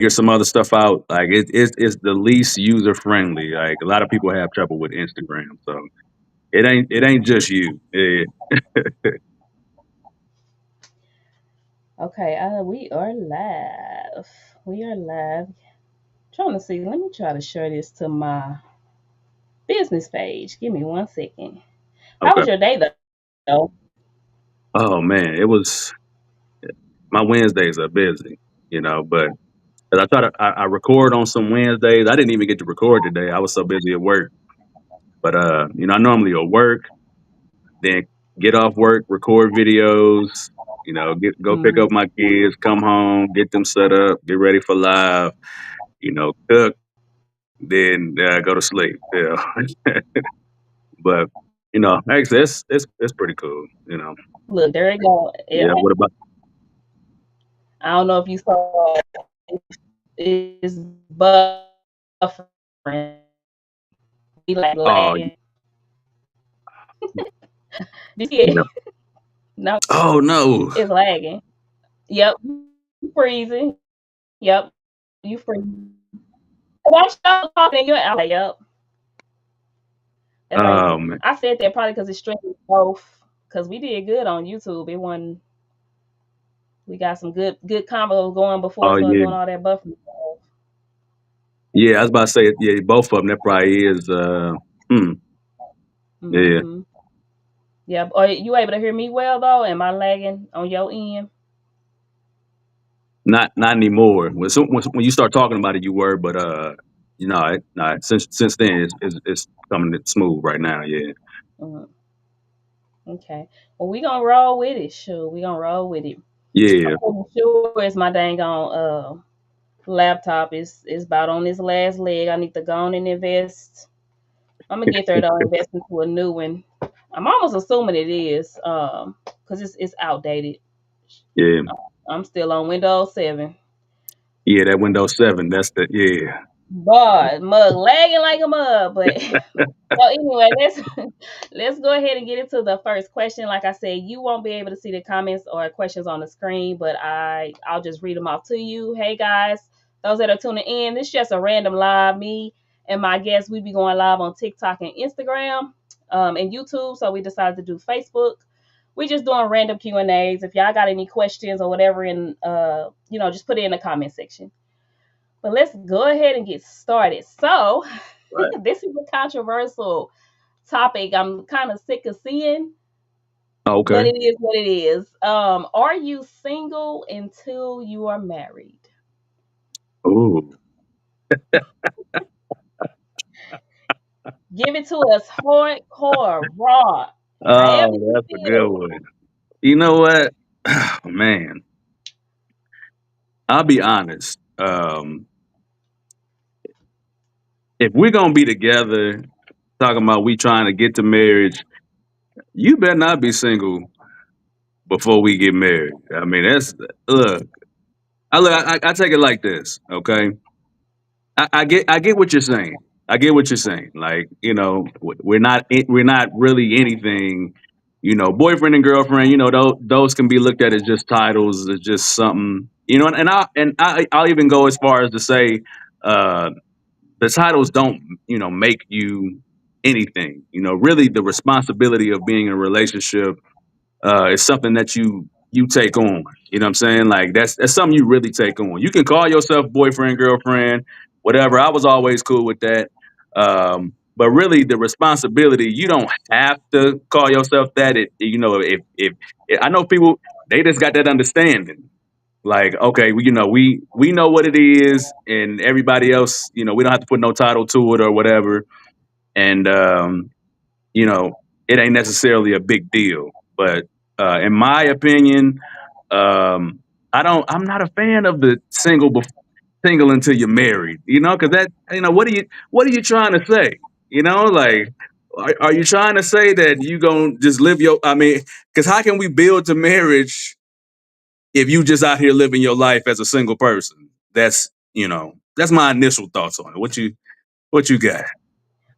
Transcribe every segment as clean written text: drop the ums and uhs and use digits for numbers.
figure some other stuff out. Like it's the least user friendly. Like a lot of people have trouble with Instagram, so it ain't just you. Okay, we are live. We are live. Trying to see. Let me try to share this to my business page. Give me 1 second. How Okay. was your day though? Oh man, it was my Wednesdays are busy, but 'cause I record on some Wednesdays. I didn't even get to record today. I was so busy at work. But I normally will work, then get off work, record videos, get go pick Mm-hmm. up my kids, come home, get them set up, get ready for live, cook, then go to sleep. But actually, it's pretty cool. Look, there it go. Yeah. What about? I don't know if you saw it. It's buffering. Be like Oh, lagging. Did you see no. it? No, Oh no. it's lagging. Yep. Freezing. Yep. You freezing. Watch out talking. You're out. Yep. That's Oh crazy. man. I said that probably because it's streaming both. Because we did good on YouTube. It wasn't. We got some good combos going before it Oh started yeah. doing all that buffering. Yeah, I was about to say, yeah, both of them. That probably is. Hmm. Yeah. Mm-hmm. Yep. Are you able to hear me well though? Am I lagging on your end? Not anymore. When you start talking about it, you were, but since then it's coming smooth right now. Yeah. Mhm. Okay. Well, we gonna roll with it. Sure, we gonna roll with it. Yeah. I'm sure it's my dang on laptop is about on this last leg. I need to go on and invest. I'm gonna get there though, invest into a new one. I'm almost assuming it is, because it's outdated. Yeah. I'm still on Windows 7. Yeah. That Windows 7. That's the yeah. Boy, mug lagging like a mug, but so anyway, let's go ahead and get into the first question. Like I said, you won't be able to see the comments or questions on the screen, but I'll just read them off to you. Hey guys, those that are tuning in, this is just a random live. Me and my guests, we be going live on TikTok and Instagram, and YouTube. So we decided to do Facebook. We just doing random Q and A's. If y'all got any questions or whatever, and just put it in the comment section. But let's go ahead and get started. So, Right. this is a controversial topic I'm kind of sick of seeing, but Okay. it is what it is. Are you single until you are married? Ooh. Give it to us hardcore, raw, however Oh, you that's a good feel. one. You know what? Man, I'll be honest. If we're gonna be together, talking about we trying to get to marriage, you better not be single before we get married. I mean, that's look. I take it like this. Okay. I get what you're saying. I get what you're saying. Like, we're not really anything. Boyfriend and girlfriend. Those can be looked at as just titles, as just something. I'll even go as far as to say, uh, the titles don't make you anything. Really, the responsibility of being in a relationship is something that you take on. You know what I'm saying? Like that's something you really take on. You can call yourself boyfriend, girlfriend, whatever. I was always cool with that. But really, the responsibility you don't have to call yourself that. If I know people, they just got that understanding. Like, okay, we know what it is, and everybody else, we don't have to put no title to it or whatever. And you know, it ain't necessarily a big deal. But in my opinion, um, I'm not a fan of the single until you're married. Because that what are you trying to say? Like, are you trying to say that you gonna just live your? I mean, because how can we build to marriage if you just out here living your life as a single person? That's my initial thoughts on it. What you got?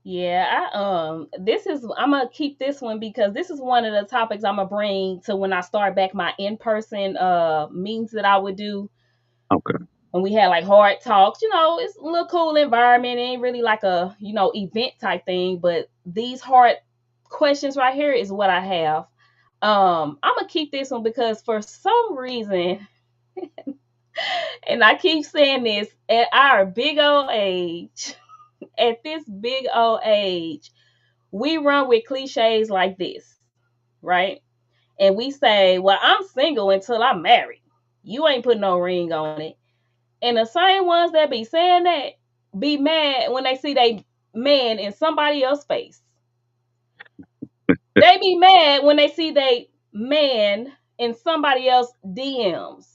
Yeah, this is I'm gonna keep this one because this is one of the topics I'm gonna bring to when I start back my in person meetings that I would do. Okay. when we had like hard talks. It's a little cool environment. It ain't really like a event type thing, but these hard questions right here is what I have. I'm gonna keep this one because for some reason, and I keep saying this, at our big old age, at this big old age, we run with cliches like this, right? And we say, "Well, I'm single until I'm married. You ain't putting no ring on it." And the same ones that be saying that be mad when they see they man in somebody else's face. They be mad when they see they man in somebody else DMs.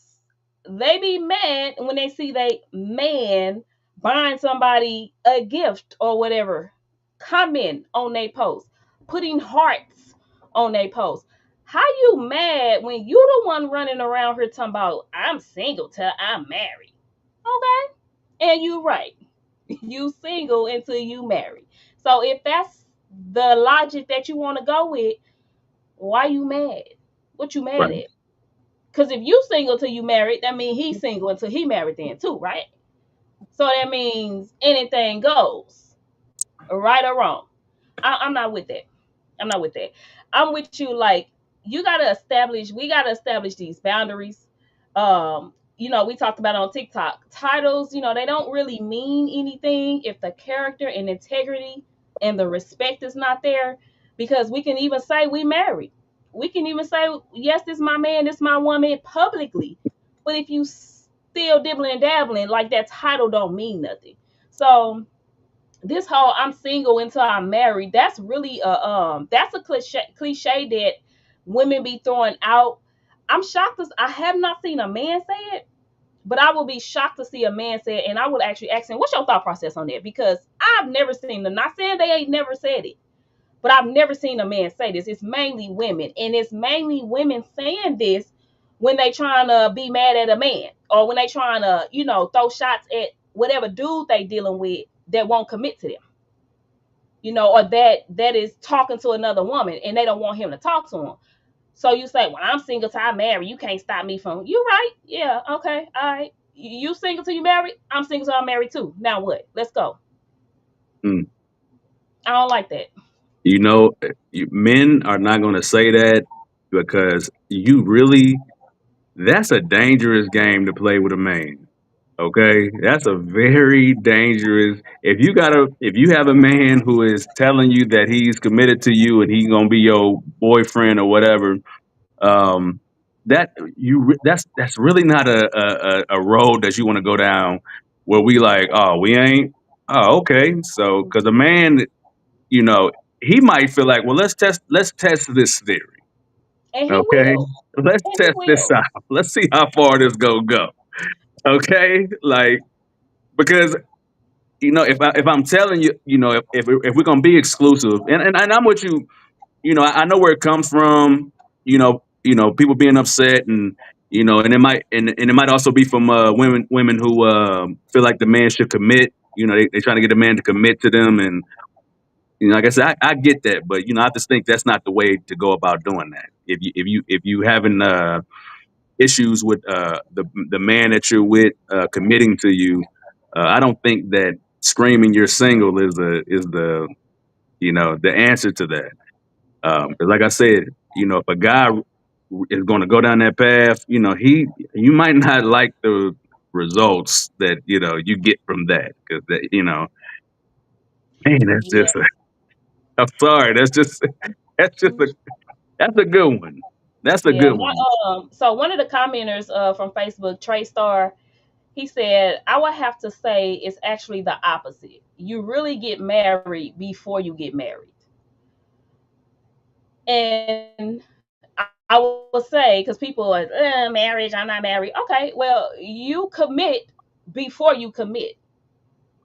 They be mad when they see they man buying somebody a gift or whatever, comment on their post, putting hearts on their post. How you mad when you the one running around here talking about I'm single till I'm married? Okay. And you right. You single until you marry. So if that's the logic that you want to go with, why you mad? What you mad Right. at? Because if you single till you married, that means he's single until he married then too, right? So that means anything goes, right or wrong. I'm not with that. I'm not with that. I'm with you. Like we gotta establish these boundaries. We talked about on TikTok titles. They don't really mean anything if the character and integrity and the respect is not there. Because we can even say we married. We can even say yes, this is my man, this is my woman publicly. But if you still dibbling and dabbling, like that title don't mean nothing. So this whole I'm single until I'm married, that's a cliche that women be throwing out. I'm shocked as I have not seen a man say it, but I will be shocked to see a man say it, and I would actually ask him, what's your thought process on that? Because I've never seen them, not saying they ain't never said it, but I've never seen a man say this. It's mainly women, and it's mainly women saying this when they trying to be mad at a man, or when they trying to, throw shots at whatever dude they dealing with that won't commit to them, or that is talking to another woman and they don't want him to talk to him. So you say, "Well, I'm single till I marry. You can't stop me from." You right? Yeah. Okay. All right. You single till you married? I'm single till I'm married too. Now what? Let's go. Mm. I don't like that. Men are not going to say that because you really, that's a dangerous game to play with a man. Okay, that's a very dangerous. If you have a man who is telling you that he's committed to you and he's gonna be your boyfriend or whatever, um, that's really not a road that you want to go down. Where we like, oh, we ain't. Oh, okay. So, because a man, you know, he might feel like, well, let's test this theory. And he Okay, will. let's And he test this will. out. Let's see how far this go. Okay, like because if I'm telling you, if we're gonna be exclusive, and I'm with you, I know where it comes from. People being upset, and it might also be from women who feel like the man should commit. They trying to get a man to commit to them, and like I said, I get that, but I just think that's not the way to go about doing that. If you having issues with the man that you're with committing to you, I don't think that screaming you're single is the answer to that. 'Cause like I said, if a guy is going to go down that path, you might not like the results that you get from that because man, that's Yeah. just. I'm sorry, that's just a that's a good one. That's a Yeah. good one. So one of the commenters from Facebook, Trey Star, he said, I would have to say it's actually the opposite. You really get married before you get married. And I will say, because people are marriage, I'm not married. Okay, well, you commit before you commit.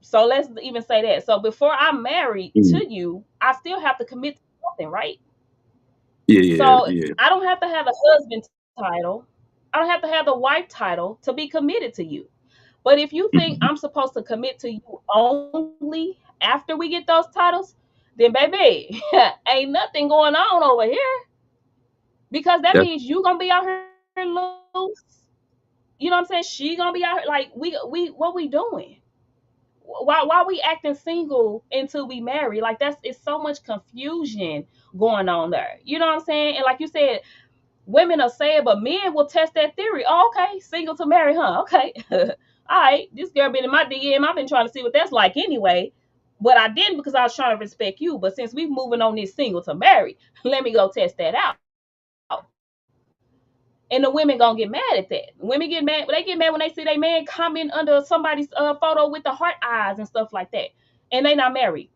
So let's even say that. So before I'm married Mm. to you, I still have to commit to something, right? Yeah, yeah, So yeah. I don't have to have a husband title. I don't have to have the wife title to be committed to you. But if you think Mhm. I'm supposed to commit to you only after we get those titles, then baby, ain't nothing going on over here because that That's means you gonna be out here loose. You know what I'm saying? She gonna be out here like we what we doing? Why we acting single until we marry? Like that's it's so much confusion going on there. You know what I'm saying? And like you said, women are saying, but men will test that theory. Oh, okay, single to marry, huh? Okay. All right, this girl been in my DM. I've been trying to see what that's like anyway. But I didn't because I was trying to respect you. But since we moving on this single to marry, let me go test that out. And the women gonna get mad at that. Women get mad. They get mad when they see their man comment under somebody's photo with the heart eyes and stuff like that, and they not married.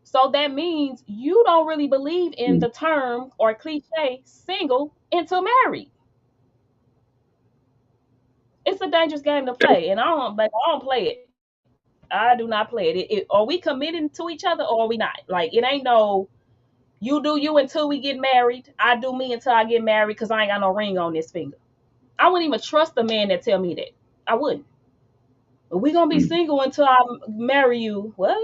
So that means you don't really believe in the term or cliche single until married. It's a dangerous game to play, and I don't play it. I do not play it. Are we committing to each other or are we not? Like it ain't no you do you until we get married. I do me until I get married because I ain't got no ring on this finger. I wouldn't even trust a man that tell me that. I wouldn't. We gonna be Mm. single until I marry you. What?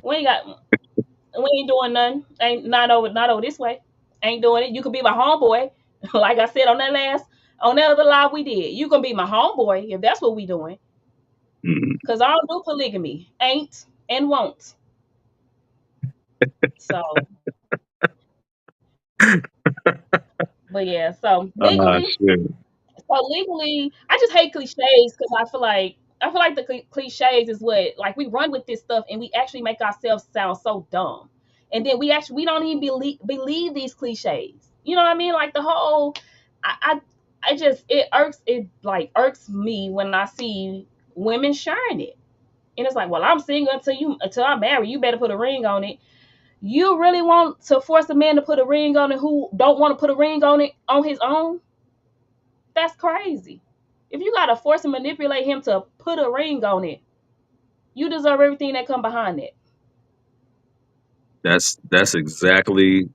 We ain't got. We ain't doing nothing. Ain't not over this way. Ain't doing it. You could be my homeboy, like I said on that other live we did. You can be my homeboy if that's what we doing. Mm. Cause I don't do polygamy. Ain't and won't. So, but yeah. Shit. So legally, I just hate cliches because I feel like the cliches is what like we run with this stuff and we actually make ourselves sound so dumb, and then we don't even believe these cliches. You know what I mean? Like the whole, I I just it like irks me when I see women sharing it, and it's like, well, I'm single until I marry. You better put a ring on it. You really want to force a man to put a ring on it who don't want to put a ring on it on his own? That's crazy. If you gotta force and manipulate him to put a ring on it, you deserve everything that come behind it. That's the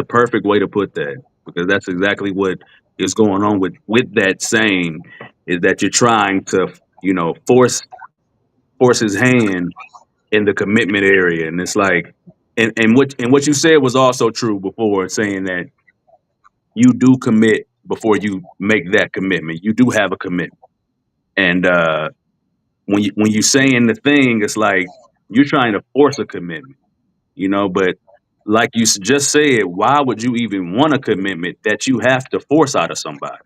perfect way to put that, because that's exactly what is going on with that saying, is that you're trying to, force his hand in the commitment area. And it's like, and what you said was also true before, saying that you do commit before you make that commitment. You do have a commitment. And when you saying the thing, it's like you're trying to force a commitment, but like you just said, why would you even want a commitment that you have to force out of somebody?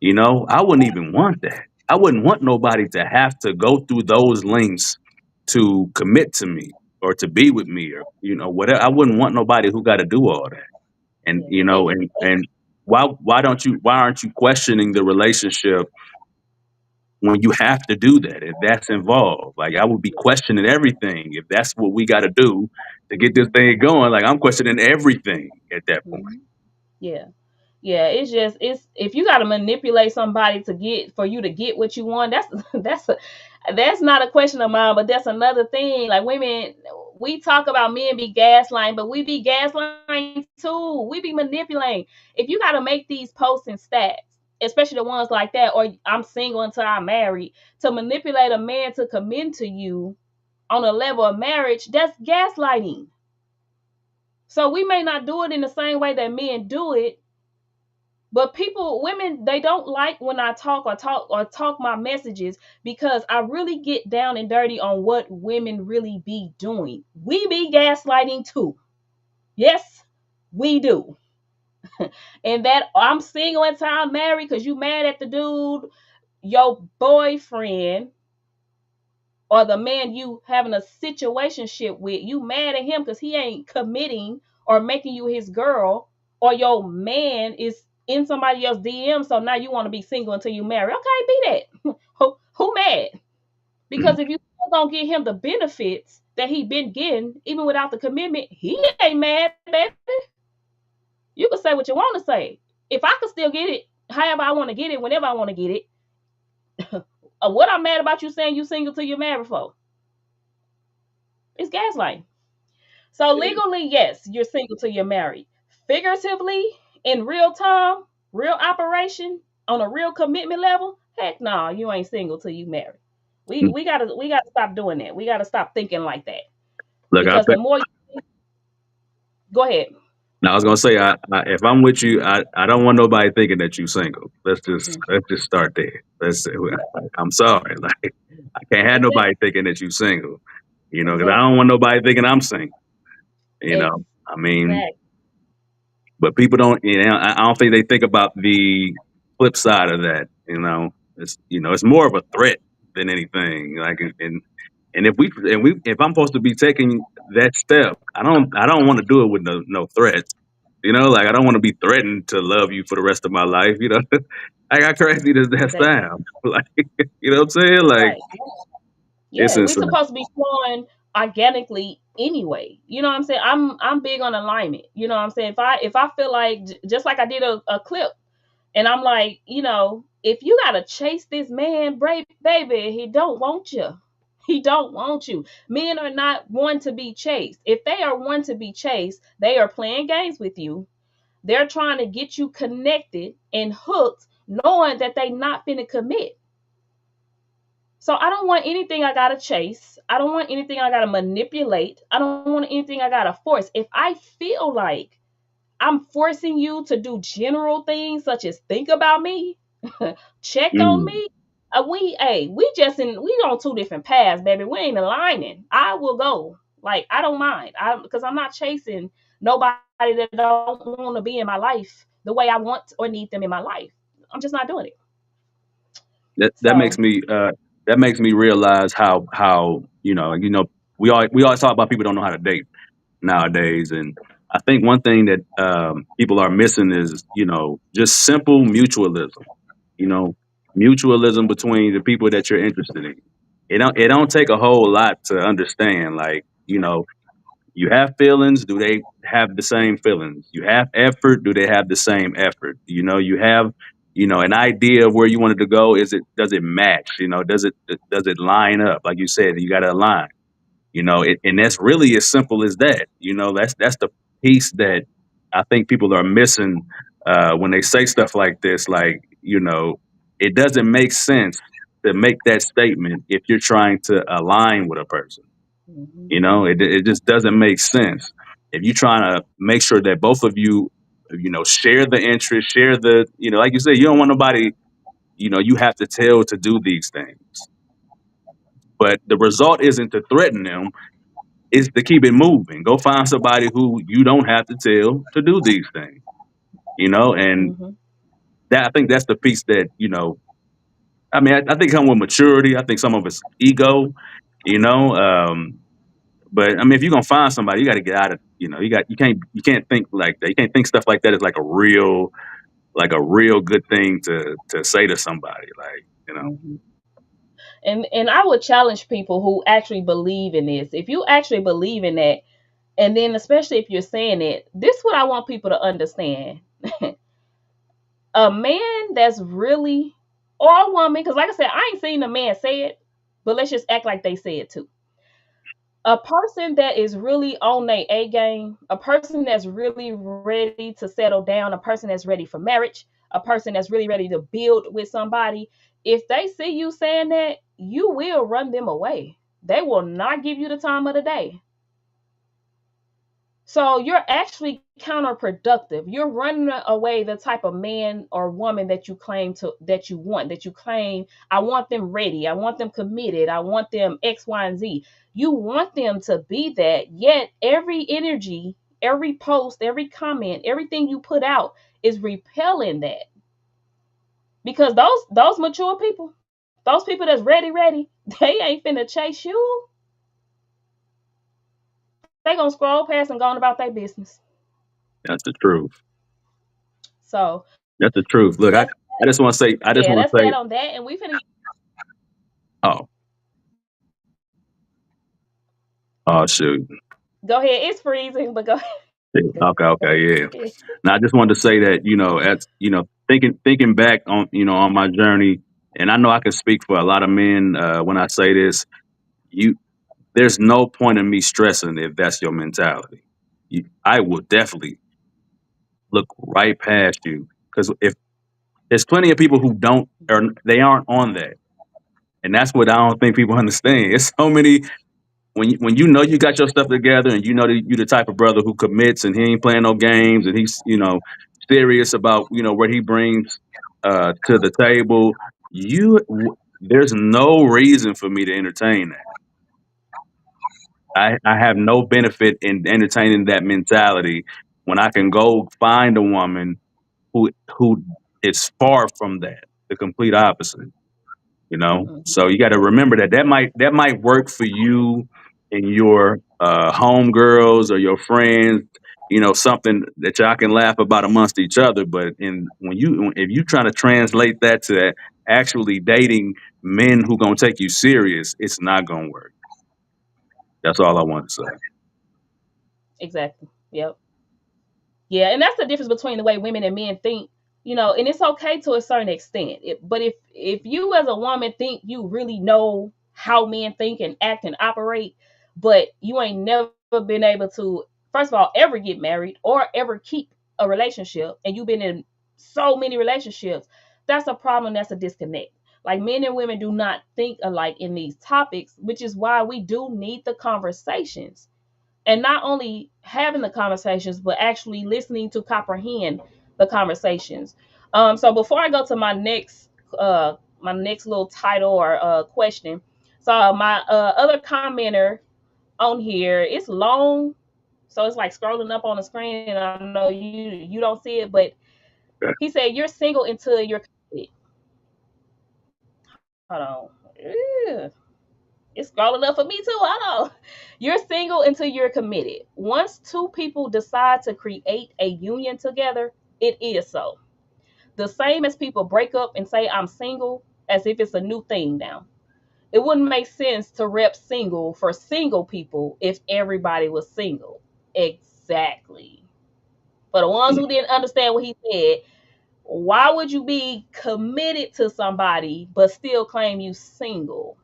I wouldn't even want that. I wouldn't want nobody to have to go through those lengths to commit to me or to be with me, or whatever. I wouldn't want nobody who got to do all that. And Yeah, and why aren't you questioning the relationship when you have to do that, if that's involved? Like, I would be questioning everything if that's what we got to do to get this thing going. Like, I'm questioning everything at that point. mhm. Yeah. Yeah, it's just it's if you got to manipulate somebody to get for you to get what you want, that's not a question of mine, but that's another thing. Like women, we talk about men be gaslighting, but we be gaslighting too. We be manipulating. If you got to make these posts and stats, especially the ones like that, or I'm single until I'm married, to manipulate a man to commit to you on a level of marriage, that's gaslighting. So we may not do it in the same way that men do it, but women, they don't like when I talk my messages because I really get down and dirty on what women really be doing. We be gaslighting too. Yes, we do. And that I'm single until I'm married because you mad at the dude, your boyfriend, or the man you having a situationship with. You mad at him because he ain't committing or making you his girl, or your man is in somebody else's DM. So now you want to be single until you marry. Okay, be that. Who mad? Mm. Because if you don't get him the benefits that he been getting, even without the commitment, he ain't mad, baby. You can say what you want to say. If I can still get it, however I want to get it, whenever I want to get it, what I'm mad about you saying you single till you're married for? It's gaslighting. So legally, yes, you're single till you're married. Figuratively, in real time, real operation, on a real commitment level, heck no, you ain't single till you married. We gotta stop doing that. We gotta stop thinking like that. Look, I Because the think more you go ahead. Now I was gonna say, if I'm with you, I don't want nobody thinking that you single. Let's just start there. Yeah, I'm sorry, like I can't have exactly. nobody thinking that you single. Because I don't Exactly. want nobody thinking I'm single. I mean, Exactly. but people don't. I don't think they think about the flip side of that. It's more of a threat than anything. Like, and if I'm supposed to be taking that step, I don't want to do it with no threats. Like I don't want to be threatened to love you for the rest of my life. Like how crazy does that Exactly. sound? Like, what I'm saying? Like, Right. it's Yeah, we insane. supposed to be flowing organically anyway. You know what I'm saying? I'm big on alignment. You know what I'm saying? If I feel like just like I did a clip and I'm like, if you gotta chase this man, baby, he don't want you. He don't want you. Men are not one to be chased. If they are one to be chased, they are playing games with you. They're trying to get you connected and hooked, knowing that they not finna commit. So I don't want anything I gotta chase. I don't want anything I gotta manipulate. I don't want anything I gotta force. If I feel like I'm forcing you to do general things such as think about me, check on Mm. me, we on two different paths, baby. We ain't aligning. I will go. Like I don't mind. Because I'm not chasing nobody that don't want to be in my life the way I want or need them in my life. I'm just not doing it. That makes So, me realize how we always talk about people don't know how to date nowadays, and I think one thing that people are missing is just simple mutualism. You know, mutualism between the people that you're interested in. It don't take a whole lot to understand. Like, you have feelings. Do they have the same feelings? You have effort. Do they have the same effort? You have, an idea of where you wanted to go. Does it match? Does it line up? Like you said, you got to align. And that's really as simple as that. That's the piece that I think people are missing when they say stuff like this. Like, it doesn't make sense to make that statement if you're trying to align with a person. mhm, It just doesn't make sense. If you're trying to make sure that both of you, share the interest, share the, like you said, you don't want nobody, you have to tell to do these things. But the result isn't to threaten them, it's to keep it moving. Go find somebody who you don't have to tell to do these things, and mhm, I think that's the piece that, I mean, I think come with maturity. I think some of it's ego, you know. But I mean, if you're gonna find somebody, you got to get out of, you can't think like that. You can't think stuff like that is like a real good thing to say to somebody. Like, mhm. And I would challenge people who actually believe in this. If you actually believe in that, and then especially if you're saying it, this is what I want people to understand. A man that's really, or a woman, because like I said, I ain't seen a man say it, but let's just act like they say it too. A person that is really on their A game, a person that's really ready to settle down, a person that's ready for marriage, a person that's really ready to build with somebody, if they see you saying that, you will run them away. They will not give you the time of the day. So you're actually counterproductive. You're running away the type of man or woman that you claim to that you want, that you claim, I want them ready, I want them committed, I want them X, Y, and Z. You want them to be that, yet every energy, every post, every comment, everything you put out is repelling that. Because those mature people, those people that's ready, they ain't finna chase you. They gonna scroll past and go on about their business. that's the truth. So That's the truth. Look, I, that's I just want to say, I just yeah, want that's to say, that on that. And we finna oh, oh shoot. go ahead. It's freezing, but go Okay, okay, yeah. ahead. Now I just wanted to say that, as thinking back on, on my journey, and I know I can speak for a lot of men when I say this. You There's no point in me stressing if that's your mentality. I will definitely look right past you, because if there's plenty of people who don't, or they aren't on that, and that's what I don't think people understand. It's so many. when you know you got your stuff together and you know that you the type of brother who commits and he ain't playing no games and he's serious about what he brings to the table. There's no reason for me to entertain that. I have no benefit in entertaining that mentality when I can go find a woman who is far from that, the complete opposite. Mhm. So you got to remember that that might work for you and your home girls or your friends. Something that y'all can laugh about amongst each other. But if you trying to translate that to actually dating men who gonna take you serious, it's not gonna work. That's all I want to say. Exactly. Yep. Yeah, and that's the difference between the way women and men think, and it's okay to a certain extent. But if you as a woman think you really know how men think and act and operate, but you ain't never been able to, first of all, ever get married or ever keep a relationship, and you've been in so many relationships, that's a problem. That's a disconnect. Like men and women do not think alike in these topics, which is why we do need the conversations, and not only having the conversations but actually listening to comprehend the conversations. So before I go to my next little title or question, so my other commenter on here, it's long, so it's like scrolling up on the screen and I know you don't see it, but he said you're single until you're committed. Hold on. Ew. It's scrolling up for me too. I know. You're single until you're committed. Once two people decide to create a union together, it is so. The same as people break up and say, I'm single, as if it's a new thing now. It wouldn't make sense to rep single for single people if everybody was single. Exactly. For the ones who didn't understand what he said, why would you be committed to somebody but still claim you single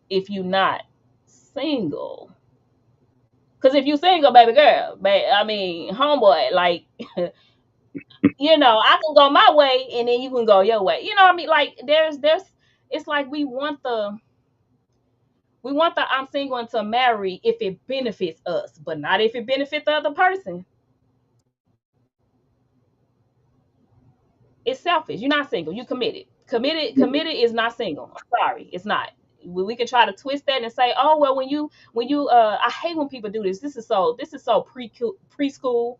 if you not single? Because if you single, baby girl, I mean, homeboy, like, I can go my way and then you can go your way. You know what I mean? Like, it's like we want the I'm single until married if it benefits us, but not if it benefits the other person. It's selfish. You're not single. You committed. Committed is not single. I'm sorry, it's not. We can try to twist that and say, oh well, when you I hate when people do this. This is so preschool.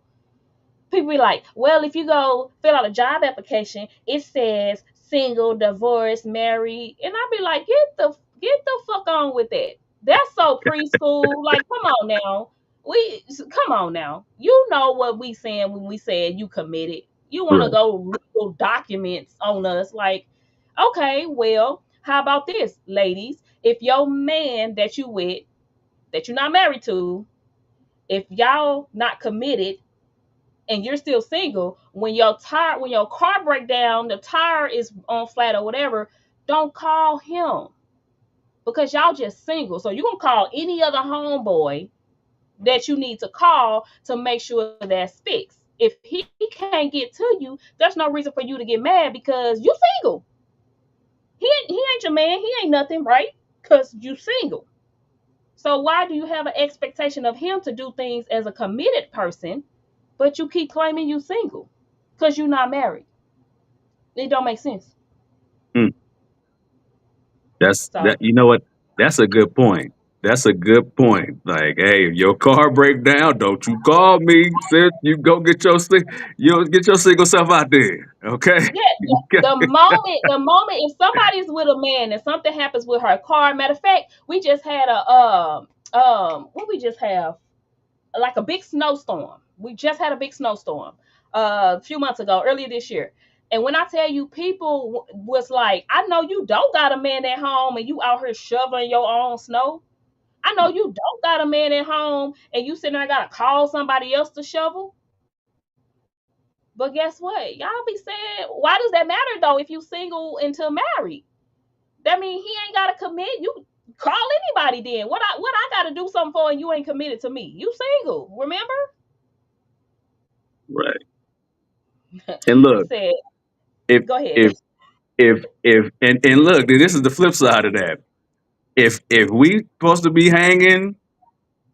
People be like, well, if you go fill out a job application, it says single, divorced, married, and I be like, get the fuck on with that. That's so preschool. Like, come on now. Come on now. You know what we saying when we said you committed. You want to Right. go legal documents on us? Like, okay, well, how about this, ladies? If your man that you with, that you're not married to, if y'all not committed and you're still single, when your car break down, the tire is on flat or whatever, don't call him because y'all just single. So you gonna call any other homeboy that you need to call to make sure that's fixed. If he can't get to you, there's no reason for you to get mad because you single. He ain't your man. He ain't nothing, right? Because you single. So why do you have an expectation of him to do things as a committed person, but you keep claiming you single because you're not married? It don't make sense. Hmm. That's that. So You know what? That's a good point. That's a good point. Like, hey, if your car break down, don't you call me. Sis, you go get your single self out there. Okay. yeah, the moment if somebody's with a man and something happens with her car, matter of fact, we just had what we just have, like a big snowstorm. We just had a big snowstorm a few months ago, earlier this year. And when I tell you, people was like, I know you don't got a man at home and you out here shoveling your own snow. I know you don't got a man at home and you sitting there gotta call somebody else to shovel. But guess what? Y'all be saying, why does that matter though if you single until married? That means he ain't gotta commit. You call anybody then. What I gotta do something for and you ain't committed to me. You single, remember? Right. And look, Said, if go ahead. if and look, this is the flip side of that. If we supposed to be hanging,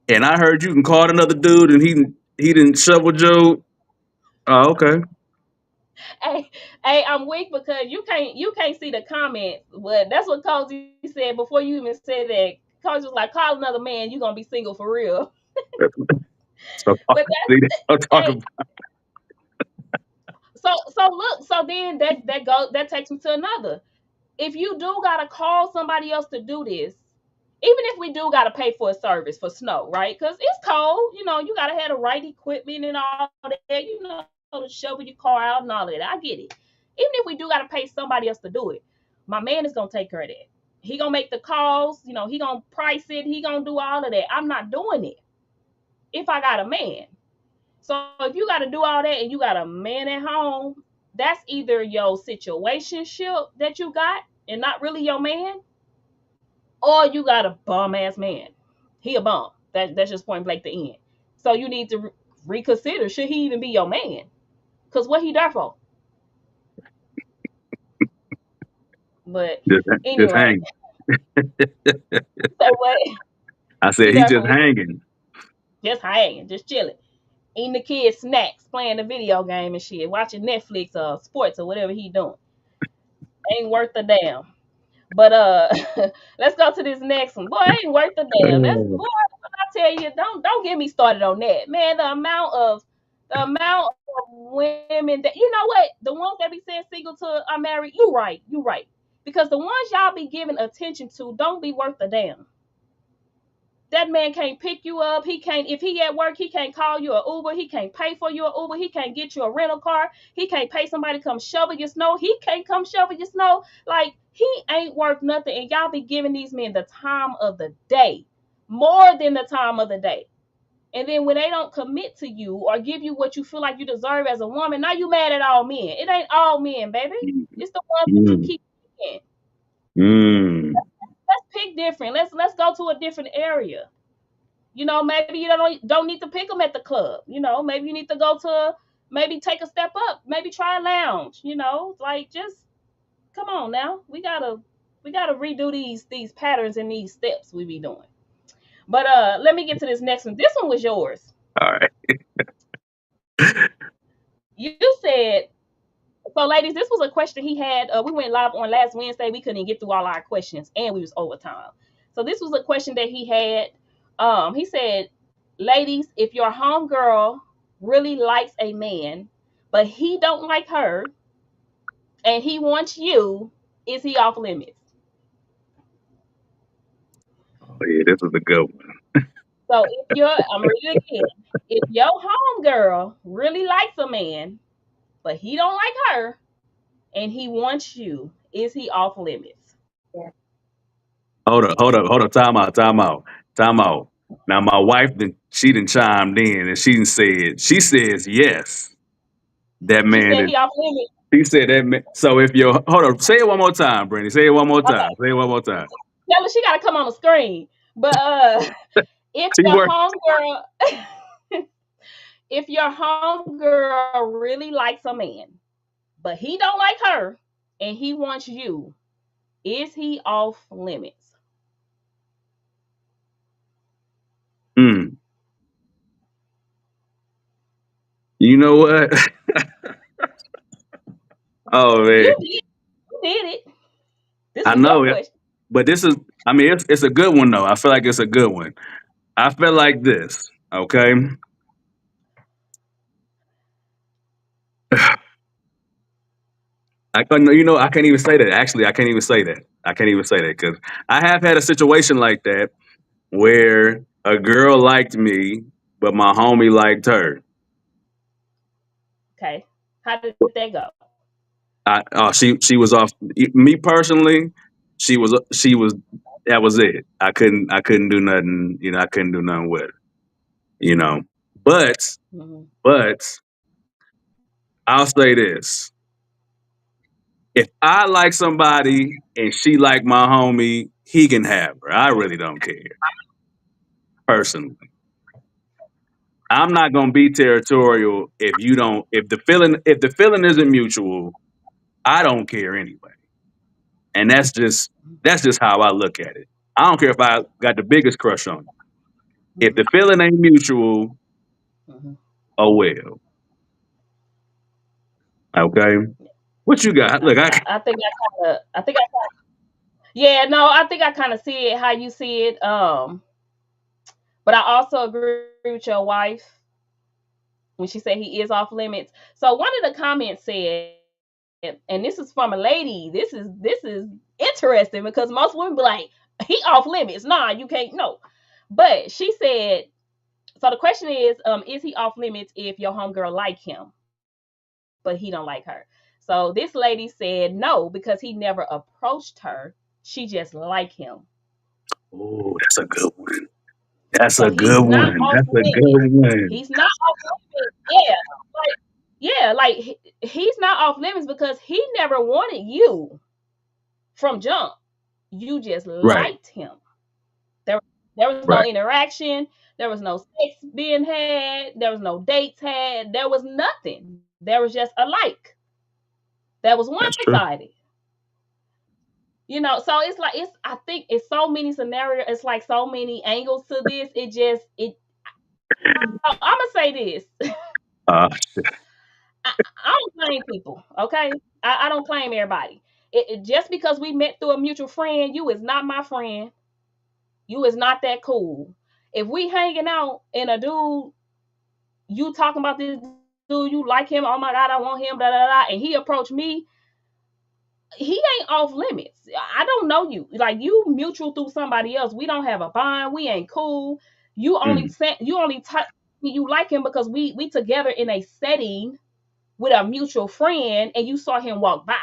And I heard you can call another dude and he didn't shovel Joe. Oh, okay. Hey, hey, I'm weak because you can't see the comments, but that's what Cozy said before you even said that. Cozy was like, call another man, you gonna be single for real. So But see, that's I'm hey, talking so look, so then that takes me to another. If you do gotta call somebody else to do this, even if we do gotta pay for a service for snow, right? Because it's cold, you gotta have the right equipment and all that, to shovel your car out and all of that. I get it. Even if we do gotta pay somebody else to do it, my man is gonna take care of that. He gonna make the calls, he gonna price it, he gonna do all of that. I'm not doing it if I got a man. So if you gotta do all that and you got a man at home, that's either your situationship that you got and not really your man, or you got a bum ass man. He a bum. That's just point blank the end. So you need to reconsider, should he even be your man? Cause what he there for? But just anyway, hanging. so what I he said he there just for? hanging. Just hanging, just chilling, eating the kids snacks, playing the video game and shit, watching Netflix or sports or whatever he doing. Ain't worth a damn. But let's go to this next one. Boy, ain't worth a damn. That's boy. I tell you, don't get me started on that, man. The amount of women that, what, the ones that be saying single to are married. You right. Because the ones y'all be giving attention to don't be worth a damn. That man can't pick you up. He can't, if he at work, he can't call you an Uber. He can't pay for you an Uber. He can't get you a rental car. He can't pay somebody to come shovel your snow. He can't come shovel your snow. Like, he ain't worth nothing. And y'all be giving these men the time of the day, more than the time of the day. And then when they don't commit to you or give you what you feel like you deserve as a woman, now you mad at all men. It ain't all men, baby. It's the ones that you Mm, keep picking. mm. Let's pick different. Let's go to a different area. Maybe you don't need to pick them at the club. Maybe you need to go to, maybe take a step up, maybe try a lounge. Like, just come on now. We gotta redo these patterns and these steps we be doing. But let me get to this next one. This one was yours. All right. You said, so, ladies, this was a question he had. We went live on last Wednesday. We couldn't get through all our questions, and we was over time. So this was a question that he had. He said, "Ladies, if your homegirl really likes a man, but he don't like her, and he wants you, is he off limits?" Oh yeah, this is a good one. So I'm reading it again. If your homegirl really likes a man, but he don't like her, and he wants you, is he off limits? Hold up. Time out. Now my wife she done chimed in and she says yes. That She man said is he off limits. He said that man. So if you're hold up, say it one more time, Brandy. Say it one more time. Okay, Say it one more time. tell her she got to come on the screen. But if She your worked. homegirl, if your homegirl really likes a man, but he don't like her, and he wants you, is he off limits? Mm, you know what? Oh man, You did it. This I was your know it, question. but this is. I mean, it's a good one though. I feel like it's a good one. I feel like this. Okay. I can't even say that. Actually, I can't even say that. I can't even say that because I have had a situation like that where a girl liked me, but my homie liked her. Okay, how did that go? She was off. Me personally, she was that was it. I couldn't do nothing. I couldn't do nothing with her. You know, but Mhm. but I'll say this: if I like somebody and she like my homie, he can have her. I really don't care personally. I'm not gonna be territorial if you don't. If the feeling isn't mutual, I don't care anyway. And that's just how I look at it. I don't care if I got the biggest crush on you. If Mhm. the feeling ain't mutual, Mhm. oh well. Okay. What you got? Look, I think yeah, no, I think I kind of see it how you see it. But I also agree with your wife when she said he is off limits. So one of the comments said, and this is from a lady. This is interesting because most women be like, he off limits. Nah, you can't. No, but she said. So the question is he off limits if your homegirl like him, but he don't like her? So this lady said no because he never approached her. She just like him. oh, that's a good one. That's So a he's good not one. off That's a limits. good one. He's not off limits. Yeah, like he's not off limits because he never wanted you from jump. You just Right. liked him. There, there was no Right. interaction. There was no sex being had. There was no dates had. There was nothing. There was just a like. That was one That's true. sided. So it's like I think it's so many scenarios. It's like so many angles to this. I'm gonna say this. Uh, I, I don't claim people, okay? I don't claim everybody. Just because we met through a mutual friend, you is not my friend. You is not that cool. If we hanging out and a dude, you talking about this dude, you like him, oh my God, I want him, da da da, and he approached me, he ain't off limits. I don't know you. Like you mutual through somebody else. We don't have a bond. We ain't cool. mm, You only you like him because we together in a setting with a mutual friend and you saw him walk by.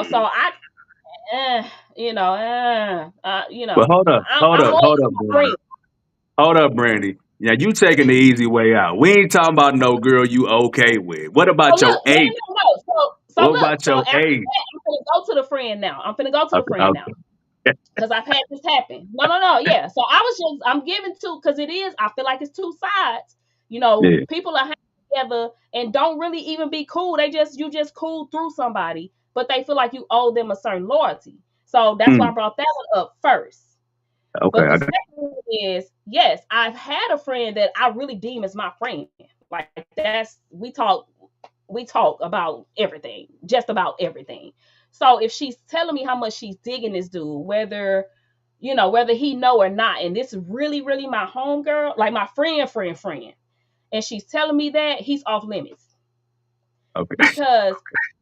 So mm. I eh, But hold up, hold I'm up, loyal hold to up, my Brandy. friend. Hold up, Brandy. Now you taking the easy way out. We ain't talking about no girl you okay with. What So about your look, no, eight? no, no, no. So What look, about so your after eight? that, I'm gonna go to the friend now. I'm gonna go to the Okay, friend now. okay. Because I've had this happen. No, no, no. Yeah. So I'm giving two because I feel like it's two sides. Yeah. People are hanging together and don't really even be cool. You just cool through somebody, but they feel like you owe them a certain loyalty. So that's why I Mm, brought that one up first. okay, But the I got. second one is yes, I've had a friend that I really deem as my friend. Like that's we talk about everything, just about everything. So if she's telling me how much she's digging this dude, whether he know or not, and this is really, really my homegirl, like my friend, and she's telling me that he's off limits Okay. because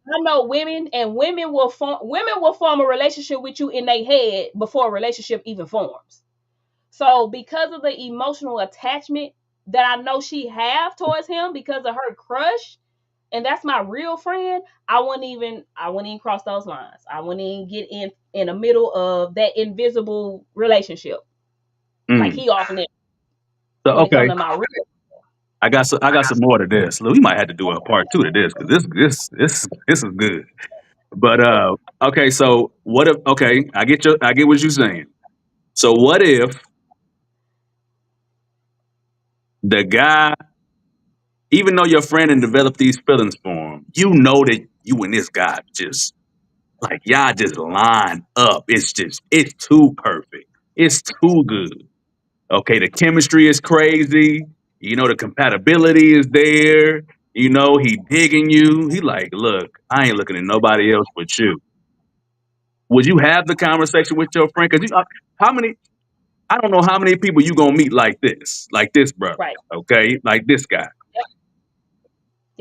I know women, and women will form a relationship with you in their head before a relationship even forms. So because of the emotional attachment that I know she have towards him because of her crush, and that's my real friend, I wouldn't even cross those lines. I wouldn't even get in the middle of that invisible relationship. Like Mm. he off limits So when it comes okay, to my real. I got some more to this. Look, we might have to do a part two to this because this is good. But okay. So what if? Okay, I get what you're saying. So what if the guy, even though your friend and developed these feelings for him, you know that you and this guy just like y'all just line up. It's too perfect. It's too good. Okay, the chemistry is crazy. You know, the compatibility is there. You know, he digging you. He like, look, I ain't looking at nobody else but you. Would you have the conversation with your friend? Because how many? I don't know how many people you gonna meet like this brother. Right. Okay, like this guy. Yep.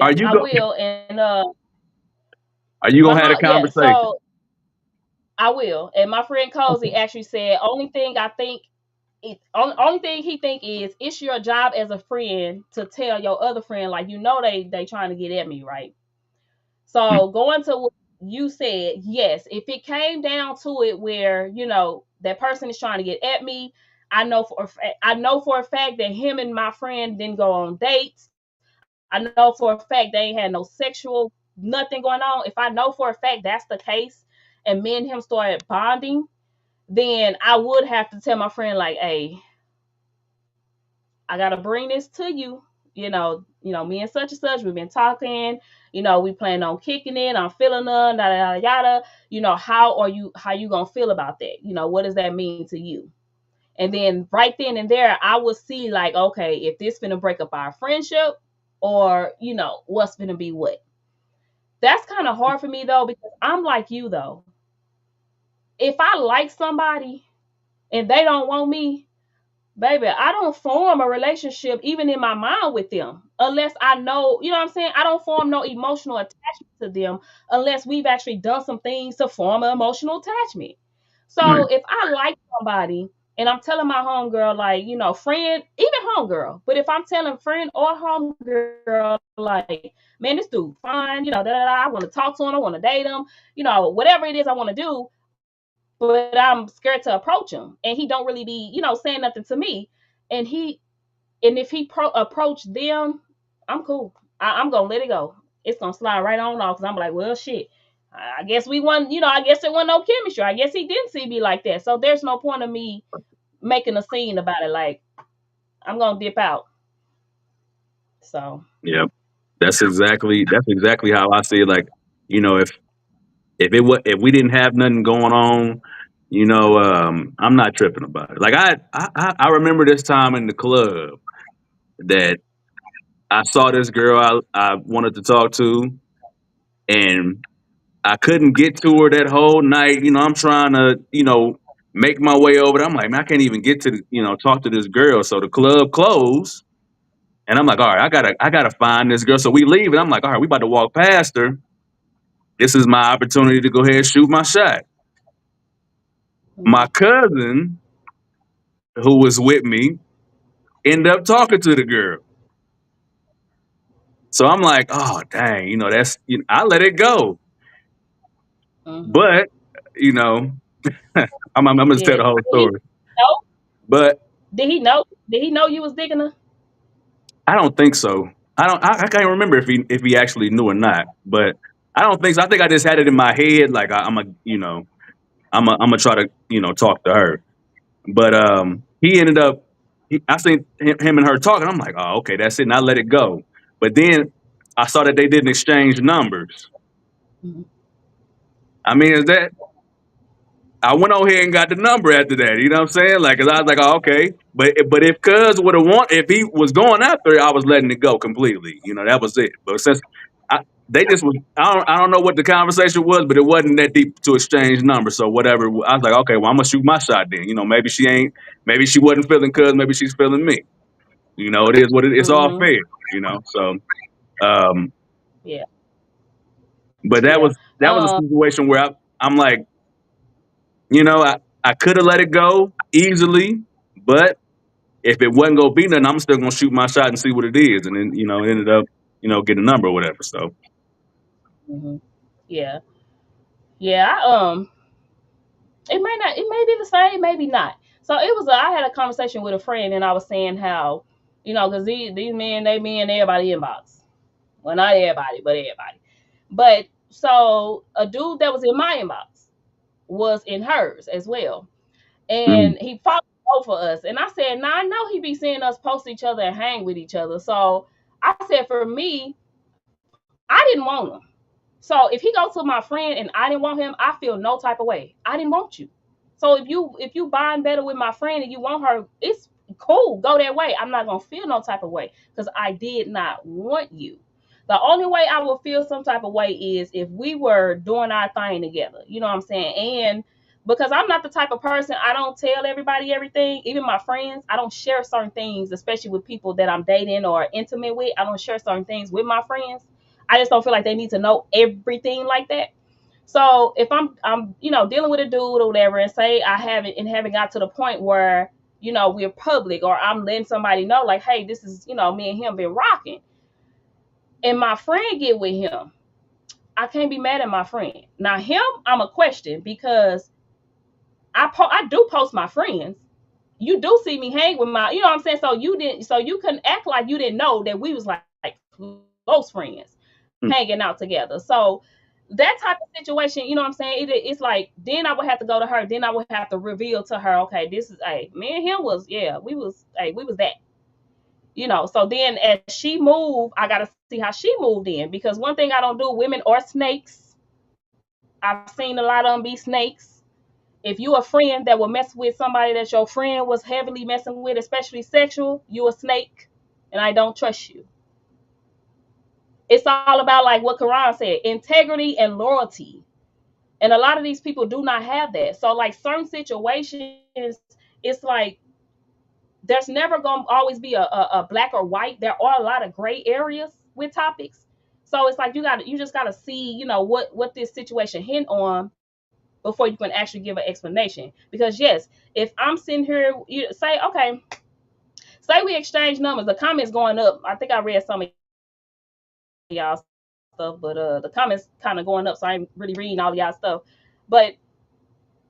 Are Yep. you I go? will. And Are you my gonna have a mom. Yeah. conversation? So I will. And my friend Cozy actually said, only thing I think. Only thing he think is it's your job as a friend to tell your other friend, like, they trying to get at me, right? Mm, So going to what you said, yes, if it came down to it where, that person is trying to get at me, I know for a fact that him and my friend didn't go on dates. I know for a fact they ain't had no sexual nothing going on. If I know for a fact that's the case and me and him started bonding, then I would have to tell my friend like, hey, I gotta bring this to you. Me and such and such, we've been talking, we plan on kicking it, I'm feeling none, yada yada yada. How you gonna feel about that? What does that mean to you? And then right then and there, I would see like, okay, if this finna break up our friendship, or what's gonna be what. That's kind of hard for me though, because I'm like you though. If I like somebody and they don't want me, baby, I don't form a relationship even in my mind with them unless I know, you know what I'm saying? I don't form no emotional attachment to them unless we've actually done some things to form an emotional attachment. Right. So if I like somebody and I'm telling my homegirl, like, friend, even homegirl, but if I'm telling friend or homegirl, like, man, this dude fine, I want to talk to him, I want to date him, whatever it is I want to do, but I'm scared to approach him, and he don't really be, saying nothing to me, and if he approach them, I'm cool. I'm gonna let it go. It's gonna slide right on off because I'm like, well, shit. I guess we won. I guess there wasn't no chemistry. I guess he didn't see me like that. So there's no point of me making a scene about it. Like, I'm gonna dip out. So. Yeah. That's exactly how I see it. Like, if we didn't have nothing going on, I'm not tripping about it. Like I remember this time in the club that I saw this girl I wanted to talk to, and I couldn't get to her that whole night. I'm trying to make my way over there. I'm like, man, I can't even get to talk to this girl. So the club closed, and I'm like, all right, I gotta find this girl. So we leave, and I'm like, all right, we about to walk past her. This is my opportunity to go ahead and shoot my shot. My Mhm. cousin, who was with me, ended up talking to the girl. So I'm like, oh dang, that's I let it go. Mhm. But you know, I'm gonna tell Yeah. the whole Did he story. know? But Did he know? Did he know you was digging her? I don't think so. I can't remember if he actually knew or not. But I don't think so. I think I just had it in my head, like I'm a I'm gonna try to talk to her. But he ended up. I seen him and her talking. I'm like, oh, okay, that's it. And I let it go. But then I saw that they didn't exchange numbers. Mhm. I mean, is that I went on here and got the number after that. You know what I'm saying? Like, 'cause I was like, oh, okay. But if Cuz would have if he was going after it, I was letting it go completely. That was it. But since they just was, I don't know what the conversation was, but it wasn't that deep to exchange numbers. So whatever, I was like, okay, well, I'm gonna shoot my shot then. Maybe she wasn't feeling Cuz, maybe she's feeling me. It is what it's all Mhm. fair. So, um, Yeah. but that Yeah. was a situation where I'm like, I could have let it go easily, but if it wasn't gonna be nothing, I'm still gonna shoot my shot and see what it is. And then, it ended up, getting a number or whatever. So Mhm. Yeah. Yeah. It may be the same, maybe not. So I had a conversation with a friend, and I was saying how, because these men, they be in everybody inbox. Well, not everybody, but everybody. But so a dude that was in my inbox was in hers as well. mm, And he followed both of us. And I said, nah, I know he be seeing us post each other and hang with each other. So I said, for me, I didn't want him. So if he goes to my friend and I didn't want him, I feel no type of way. I didn't want you. So if you bond better with my friend and you want her, it's cool. Go that way. I'm not gonna feel no type of way because I did not want you. The only way I will feel some type of way is if we were doing our thing together. You know what I'm saying? And because I'm not the type of person, I don't tell everybody everything. Even my friends, I don't share certain things, especially with people that I'm dating or intimate with. I don't share certain things with my friends. I just don't feel like they need to know everything like that. So if I'm dealing with a dude or whatever, and say I haven't got to the point where we're public, or I'm letting somebody know like, hey, this is me and him been rocking, and my friend get with him, I can't be mad at my friend. Now him, I'm a question because I do post my friends. You do see me hang with my, what I'm saying. So you couldn't act like you didn't know that we was like close friends mm, hanging out together. So that type of situation, you know what I'm saying? It's like then I would have to go to her. Then I would have to reveal to her, okay, this is me and him was we was that. So then as she moved, I gotta see how she moved in because one thing I don't do, women are snakes. I've seen a lot of them be snakes. If you a friend that will mess with somebody that your friend was heavily messing with, especially sexual, you a snake, and I don't trust you. It's all about like what Quran said, integrity and loyalty. And a lot of these people do not have that. So like certain situations, it's like there's never gonna always be a black or white. There are a lot of gray areas with topics. So it's like you just gotta see, what this situation hint on before you can actually give an explanation. Because yes, if I'm sitting here, you say, okay, say we exchange numbers, the comments going up. I think I read some of y'all stuff, but the comments kind of going up, so I'm really reading all y'all stuff. But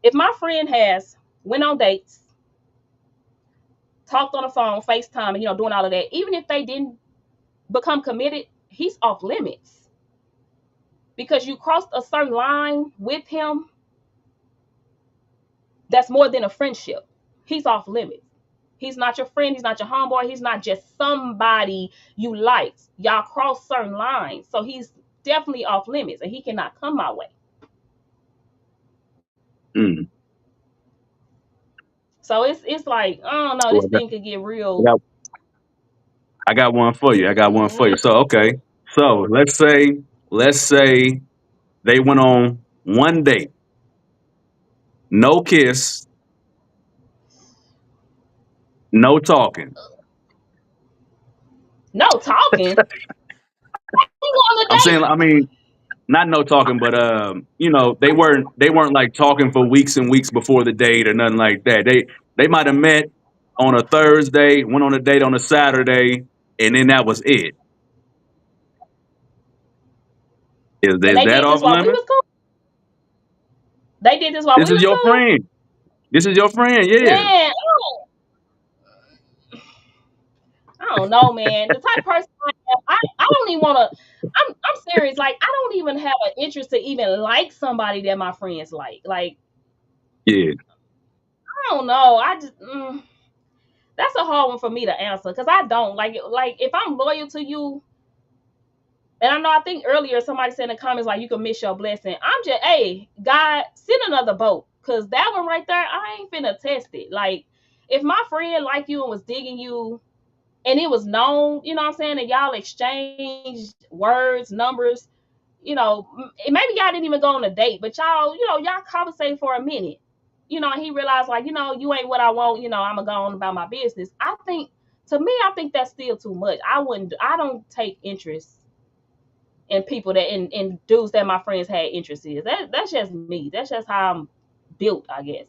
if my friend has went on dates, talked on the phone, FaceTime, and doing all of that, even if they didn't become committed, he's off limits because you crossed a certain line with him that's more than a friendship. He's off limits. He's not your friend. He's not your homeboy. He's not just somebody you like. Y'all cross certain lines. So he's definitely off limits and he cannot come my way. Mm. So it's like, I don't know, So this thing could get I real. got, I got one for you. I got one for you. So okay. So let's say they went on one date, no kiss, no talking. No talking. You on I'm a saying, date. I mean, not no talking, but they weren't like talking for weeks and weeks before the date or nothing like that. They might have met on a Thursday, went on a date on a Saturday, and then that was it. And Is they that did this off while we limits? was cool. They did this while This we is was your cool. friend. This is your friend. Yeah, Man, I don't know, man. The type of person I am, I don't even want to. I'm serious. Like, I don't even have an interest to even like somebody that my friends like. Like, yeah. I don't know. That's a hard one for me to answer because I don't like it. Like, if I'm loyal to you, and I know I think earlier somebody said in the comments like you can miss your blessing. I'm just, hey, God, send another boat because that one right there, I ain't finna test it. Like, if my friend like you and was digging you and it was known, you know what I'm saying, and y'all exchanged words, numbers, maybe y'all didn't even go on a date, but y'all conversate for a minute, and he realized like, you ain't what I want, I'm gonna go on about my business. I think that's still too much. I don't take interest in people that in dudes that my friends had interest in. That's just me. That's just how I'm built, I guess.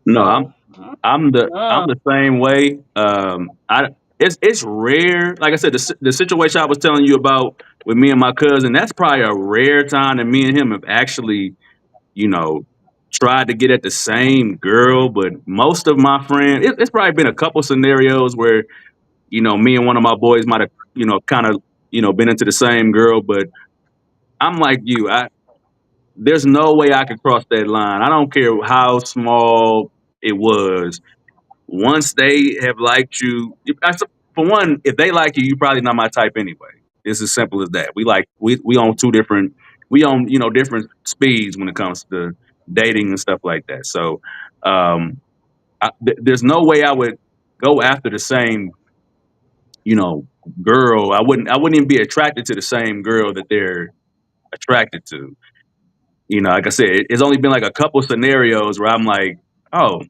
No, So, I'm the same way. I it's rare. Like I said, the situation I was telling you about with me and my cousin, that's probably a rare time that me and him have actually, you know, tried to get at the same girl. But most of my friends, it's probably been a couple scenarios where me and one of my boys might have, kind of, been into the same girl. But I'm like you. There's no way I could cross that line. I don't care how small it was. Once they have liked you, for one, if they like you, you're probably not my type anyway. It's as simple as that. We on two different, we on different speeds when it comes to dating and stuff like that. So um, there's no way I would go after the same you know girl. I wouldn't even be attracted to the same girl that they're attracted to. Like I said, it's only been like a couple scenarios where I'm like, oh,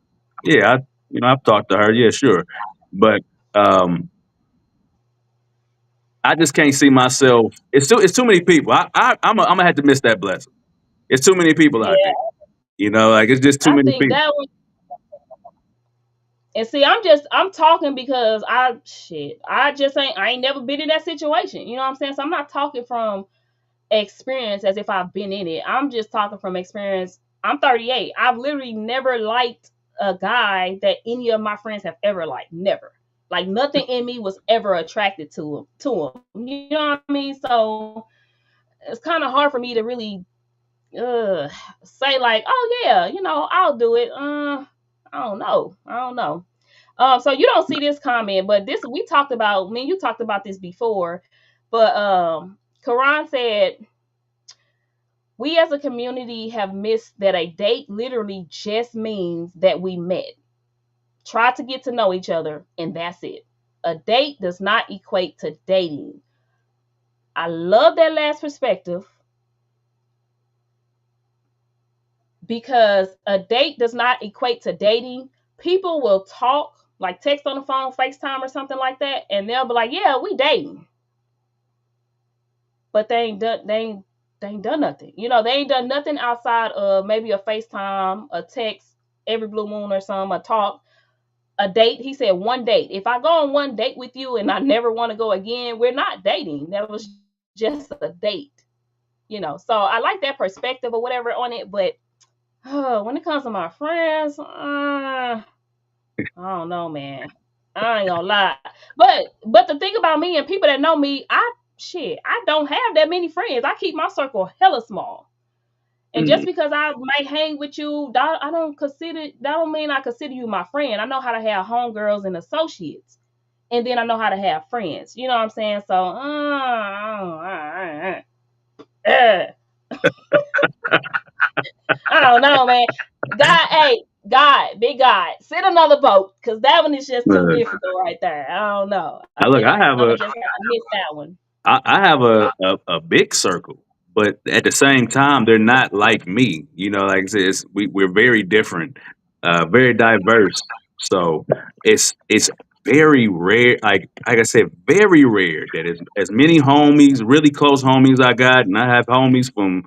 yeah, I've talked to her, yeah, sure, but um, I just can't see myself. It's too many people. I'm gonna have to miss that blessing. It's too many people out there. yeah, Like it's just too I many think people. that one. And see, I'm talking because I ain't never been in that situation. You know what I'm saying? So I'm not talking from experience as if I've been in it. I'm just talking from experience. I'm 38. I've literally never liked a guy that any of my friends have ever liked. Never. Like nothing in me was ever attracted to him. You know what I mean? So it's kind of hard for me to really uh say like, oh yeah, I'll do it. I don't know. I don't know. So you don't see this comment, but this we talked about. Me and you talked about this before, but Quran said We as a community have missed that a date literally just means that we met, try to get to know each other, and that's it. A date does not equate to dating. I love that last perspective because a date does not equate to dating. People will talk, like text on the phone, FaceTime or something like that, and they'll be like, "Yeah, we dating," but they ain't done nothing. They ain't done nothing outside of maybe a FaceTime, a text every blue moon or something, a talk, a date. He said one date. If I go on one date with you and I never want to go again, we're not dating. That was just a date. So I like that perspective or whatever on it, but when it comes to my friends, I don't know, man. I ain't gonna lie. But the thing about me and people that know me, I don't have that many friends. I keep my circle hella small. And just Mm. because I might hang with you, that don't mean I consider you my friend. I know how to have homegirls and associates. And then I know how to have friends. You know what I'm saying? So I don't know, man. God, hey, God, big God, send another boat, because that one is just too Uh, difficult right there. I don't know. I look, I'm gonna just have to miss that one. I have a big circle, but at the same time, they're not like me. Like I said, we're very different, very diverse. So it's very rare. Like I said, very rare that as many homies, really close homies I got, and I have homies from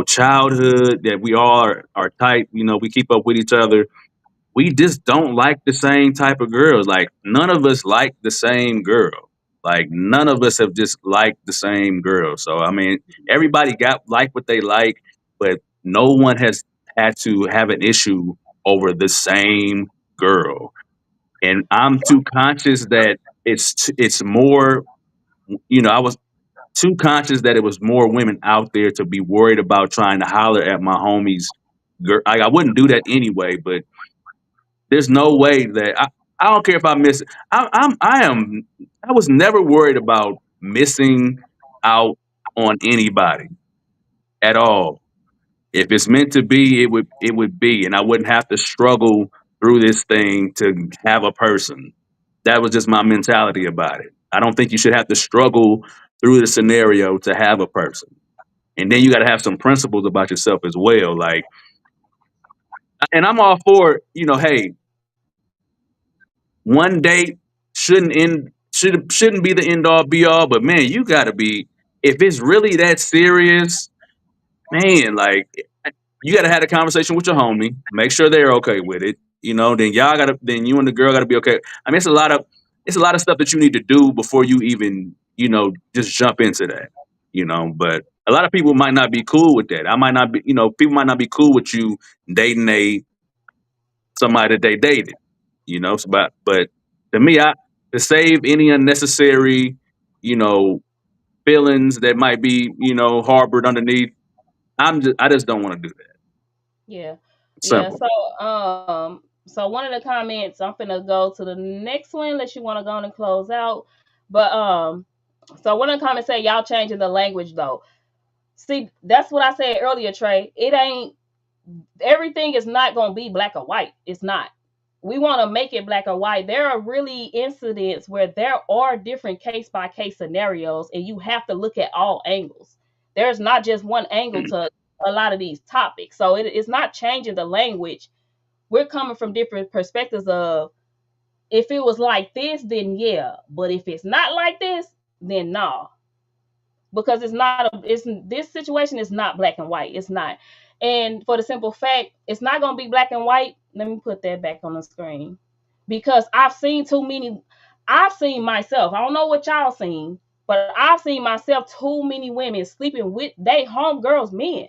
childhood that we all are tight. We keep up with each other. We just don't like the same type of girls. Like none of us like the same girl. Like none of us have just liked the same girl. So I mean, everybody got like what they like, but no one has had to have an issue over the same girl. And I'm too conscious that it's more. I was too conscious that it was more women out there to be worried about trying to holler at my homies. Girl, I wouldn't do that anyway, but there's no way that I don't care if I miss. I was never worried about missing out on anybody at all. If it's meant to be, it would be, and I wouldn't have to struggle through this thing to have a person. That was just my mentality about it. I don't think you should have to struggle through the scenario to have a person. And then you got to have some principles about yourself as well. Like, and I'm all for, hey, one date shouldn't be the end all be all, but man, you gotta be, if it's really that serious, man, like you gotta have a conversation with your homie, make sure they're okay with it. Then you and the girl gotta be okay. I mean, it's a lot of stuff that you need to do before you even, just jump into that. But a lot of people might not be cool with that. I might not be, people might not be cool with you dating somebody that they dated. But to me, to save any unnecessary, you know, feelings that might be, harbored underneath, I just don't want to do that. Yeah. Yeah. Simple. So one of the comments, I'm finna go to the next one unless you want to go on and close out. But so one of the comments say y'all changing the language though. See, that's what I said earlier, Trey. It ain't, everything is not gonna be black or white. It's not. We want to make it black or white. There are really incidents where there are different case by case scenarios, and you have to look at all angles. There's not just one angle to a lot of these topics. So it's not changing the language. We're coming from different perspectives of, if it was like this, then yeah. But if it's not like this, then no, because it's this situation is not black and white. It's not. And for the simple fact, it's not going to be black and white. Let me put that back on the screen, because I've seen myself, I don't know what y'all seen, but I've seen myself, too many women sleeping with they homegirls men.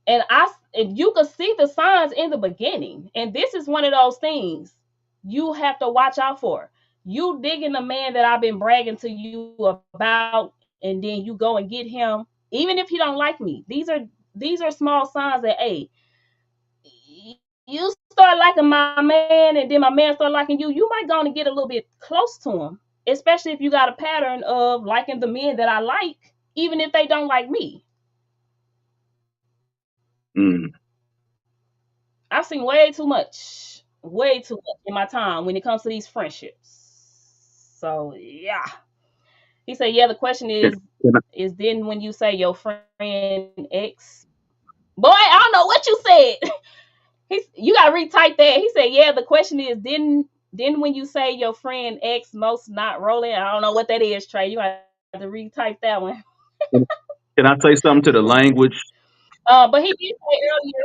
And you could see the signs in the beginning, and this is one of those things you have to watch out for. You digging the man that I've been bragging to you about, and then you go and get him, even if he don't like me. These are small signs that, hey, you start liking my man, and then my man start liking you. You might go and get a little bit close to him, especially if you got a pattern of liking the men that I like, even if they don't like me. Mm. I've seen way too much in my time when it comes to these friendships. So yeah, he said, yeah. The question Can, can I, is then when you say your friend X, boy, I don't know what you said. You gotta retype that. He said, yeah. The question is then when you say your friend X most not rolling, I don't know what that is, Trey. You have to retype that one. can I say something to the language? But he did say earlier,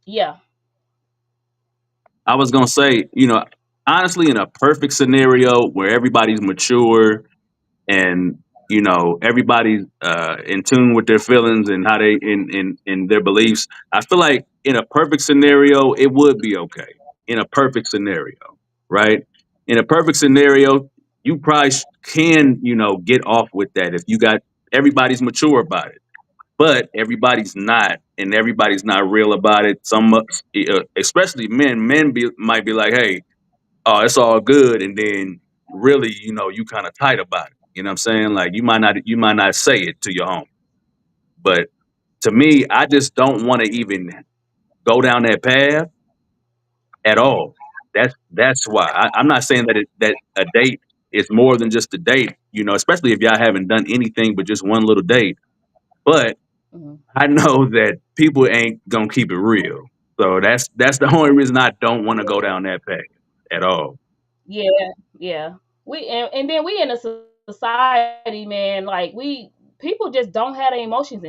yeah. I was gonna say, honestly, in a perfect scenario where everybody's mature and everybody's in tune with their feelings and how they in their beliefs, I feel like in a perfect scenario it would be okay. In a perfect scenario, right? In a perfect scenario, you probably can get off with that if you got everybody's mature about it. But everybody's not, and everybody's not real about it. Especially might be like, "Hey, oh, it's all good," and then really, you kind of tight about it. You know what I'm saying? Like you might not say it to your home, but to me, I just don't want to even go down that path at all. That's why I'm not saying that a date is more than just a date. Especially if y'all haven't done anything but just one little date. But Mhm. I know that people ain't gonna keep it real. So that's the only reason I don't want to go down that path at all. Yeah, yeah. And then we in a society, man. Like we people just don't have their emotions in check.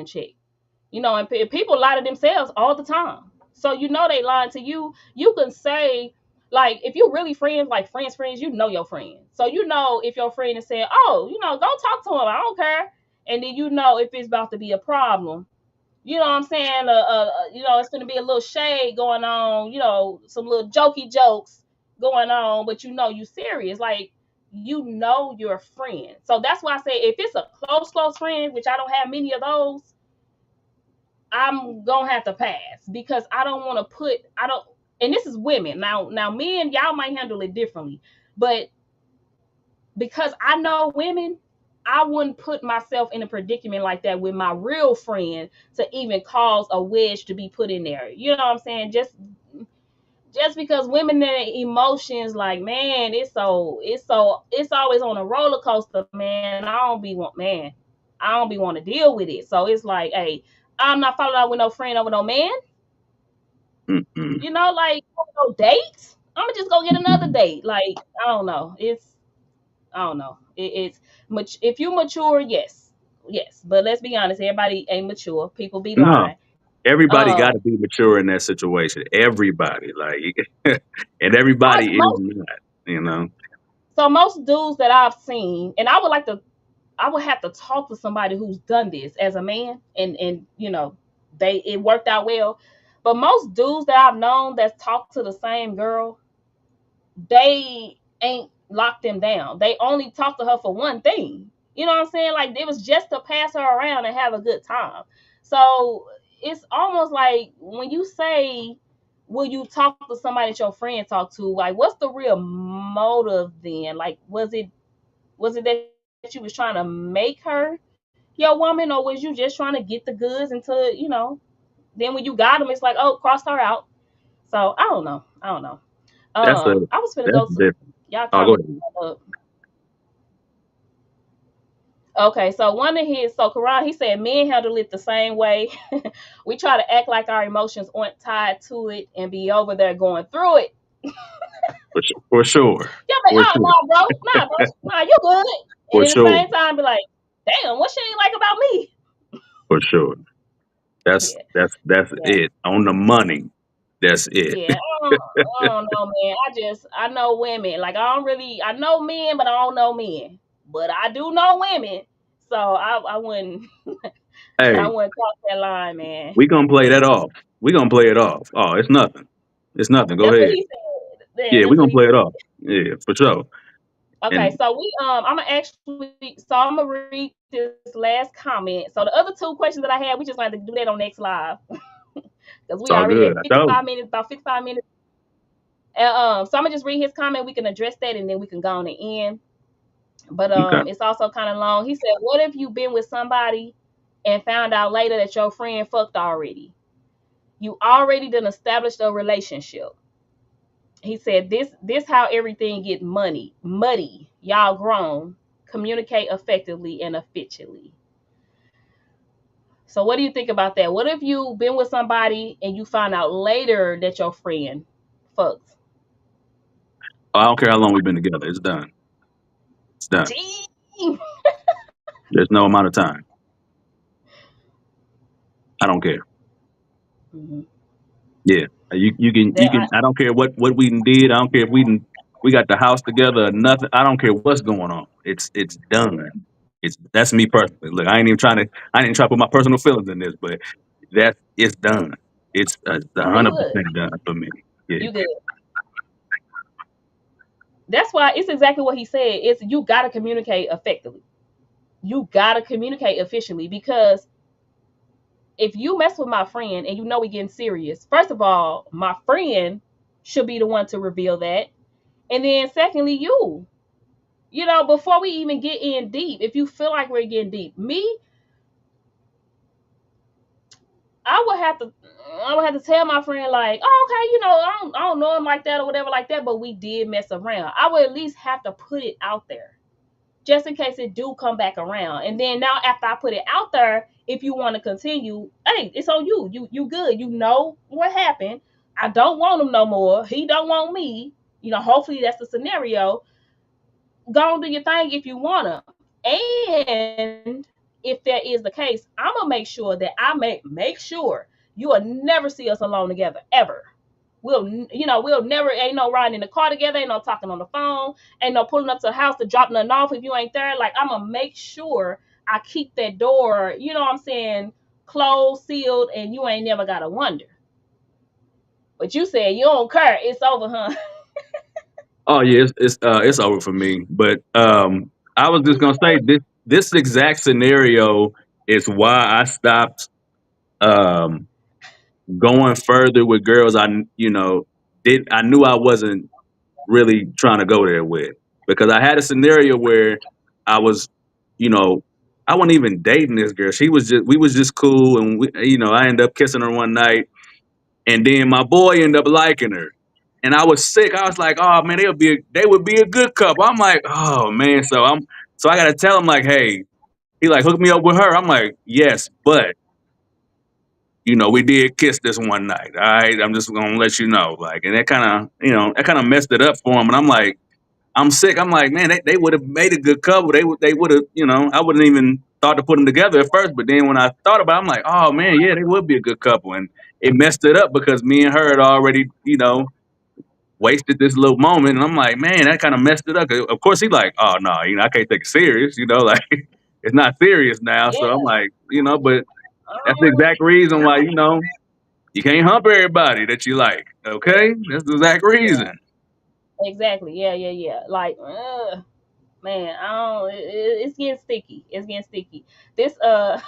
And people lie to themselves all the time. So they lying to you. You can say, like, if you really friends, like friends, you know your friend. So if your friend is saying, "Oh, go talk to him. I don't care," and then if it's about to be a problem. You know what I'm saying? It's going to be a little shade going on. Some little jokey jokes going on, but you serious. Like your friend. So that's why I say if it's a close friend, which I don't have many of those, I'm gonna have to pass because I don't want to put I don't. And this is women now. Men, y'all might handle it differently, but because I know women, I wouldn't put myself in a predicament like that with my real friend to even cause a wedge to be put in there. You know what I'm saying? Just because women their emotions, like, man, it's always on a roller coaster, man. I don't be want to deal with it. So it's like, hey, I'm not falling out with no friend over no man. Mm-mm. Like, no date. I'm gonna just go get another date. Like, I don't know. I don't know. It's much. If you mature, yes, yes. But let's be honest, everybody ain't mature. People be No, lying. everybody got Um, to be mature in that situation. Everybody, like, and everybody most, is most not. You know, so most dudes that I've seen, and I would have to talk to somebody who's done this as a man, and it worked out well. But most dudes that I've known that's talked to the same girl, they ain't locked them down. They only talk to her for one thing. You know what I'm saying? Like it was just to pass her around and have a good time. So it's almost like when you say, will you talk to somebody that your friend talked to? Like, what's the real motive then? Like, was it that you was trying to make her your woman, or was you just trying to get the goods until then when you got them, it's like, oh, crossed her out. So I don't know. I don't know. that's a I was gonna that's go to different. y'all Oh, go comment. ahead. Okay, so one of his, so Quran, he said men handle it the same way. We try to act like our emotions aren't tied to it and be over there going through it. For sure, Yeah, like, for oh sure, no, bro, nah, you good. And for at the sure, same time, be like, damn, what she ain't like about me? for sure. That's Yeah, that's that's yeah, it on the money. That's it. yeah. I don't know, man. I know women. Like I know men, but I don't know men. But I do know women, so I wouldn't, I Hey, wouldn't cross that line, man. we gonna play that off. We gonna play it off. Oh, it's nothing. It's nothing. Go That's what ahead. he said. Yeah, Yeah, we that's what gonna he play it said. off. Yeah, for sure. Okay, And so I'm gonna read this last comment. So the other two questions that I had, we just going to do that on next live because it's we all already good. at I told you. 55 minutes, about 55 minutes. So I'm gonna just read his comment. We can address that and then we can go on and end. But Okay. it's also kind of long. He said, "What if you been with somebody and found out later that your friend fucked already?" You already done established a relationship. He said this how everything get muddy. Y'all grown. Communicate effectively and efficiently. So what do you think about that? What if you been with somebody and you find out later that your friend fucks? I don't care how long we've been together. It's done. It's done. Dang. There's no amount of time. I don't care. Mhm. Yeah, you That can. I don't care what we done did. I don't care if we got the house together or nothing. I don't care what's going on. It's done. It's That's me personally. Look, I ain't even trying to put my personal feelings in this, but it's done. It's you good. 100% done for me. Yeah. You good. That's why it's exactly what he said. It's you gotta communicate effectively. You gotta communicate efficiently because if you mess with my friend and you know we getting serious, first of all, my friend should be the one to reveal that. And then secondly, before we even get in deep, if you feel like we're getting deep, I would have to I would have to tell my friend like, oh, okay, I don't know him like that or whatever like that, but we did mess around. I would at least have to put it out there just in case it do come back around. And then now after I put it out there, if you want to continue, hey, it's on you. You good. You know what happened. I don't want him no more. He don't want me. Hopefully that's the scenario. Go and do your thing if you wanna. And if that is the case, I'm gonna make sure that make sure you will never see us alone together ever. We'll never ain't no riding in the car together, ain't no talking on the phone, ain't no pulling up to the house to drop nothing off if you ain't there. Like I'm gonna make sure I keep that door, what I'm saying, closed, sealed, and you ain't never gotta wonder. But you said you don't care, it's over, huh? Oh yeah, it's over for me. But I was just gonna say this exact scenario is why I stopped um going further with girls. I knew I wasn't really trying to go there with, because I had a scenario where I was, you know, I wasn't even dating this girl. We was just cool, and I ended up kissing her one night, and then my boy ended up liking her, and I was sick. I was like, oh man, they would be a good couple. I'm like, oh man, so I got to tell him like, hey, he like hook me up with her. I'm like, yes, but we did kiss this one night. All right, I'm just gonna let you know, like, and that kind of messed it up for him. And I'm like, I'm sick. I'm like, man, they would have made a good couple. They would have, I wouldn't even thought to put them together at first, but then when I thought about it, I'm like, oh man, yeah, they would be a good couple. And it messed it up because me and her had already, wasted this little moment. And I'm like, man, that kind of messed it up. Of course, he like, oh no, I can't take it serious, like it's not serious now. So I'm Yeah. like, but that's the Oh, exact reason why, you can't hump everybody that you like. Okay, that's the exact yeah. reason. Exactly. Yeah, yeah, yeah. Like, man, I don't. It's getting sticky. It's getting sticky. This, I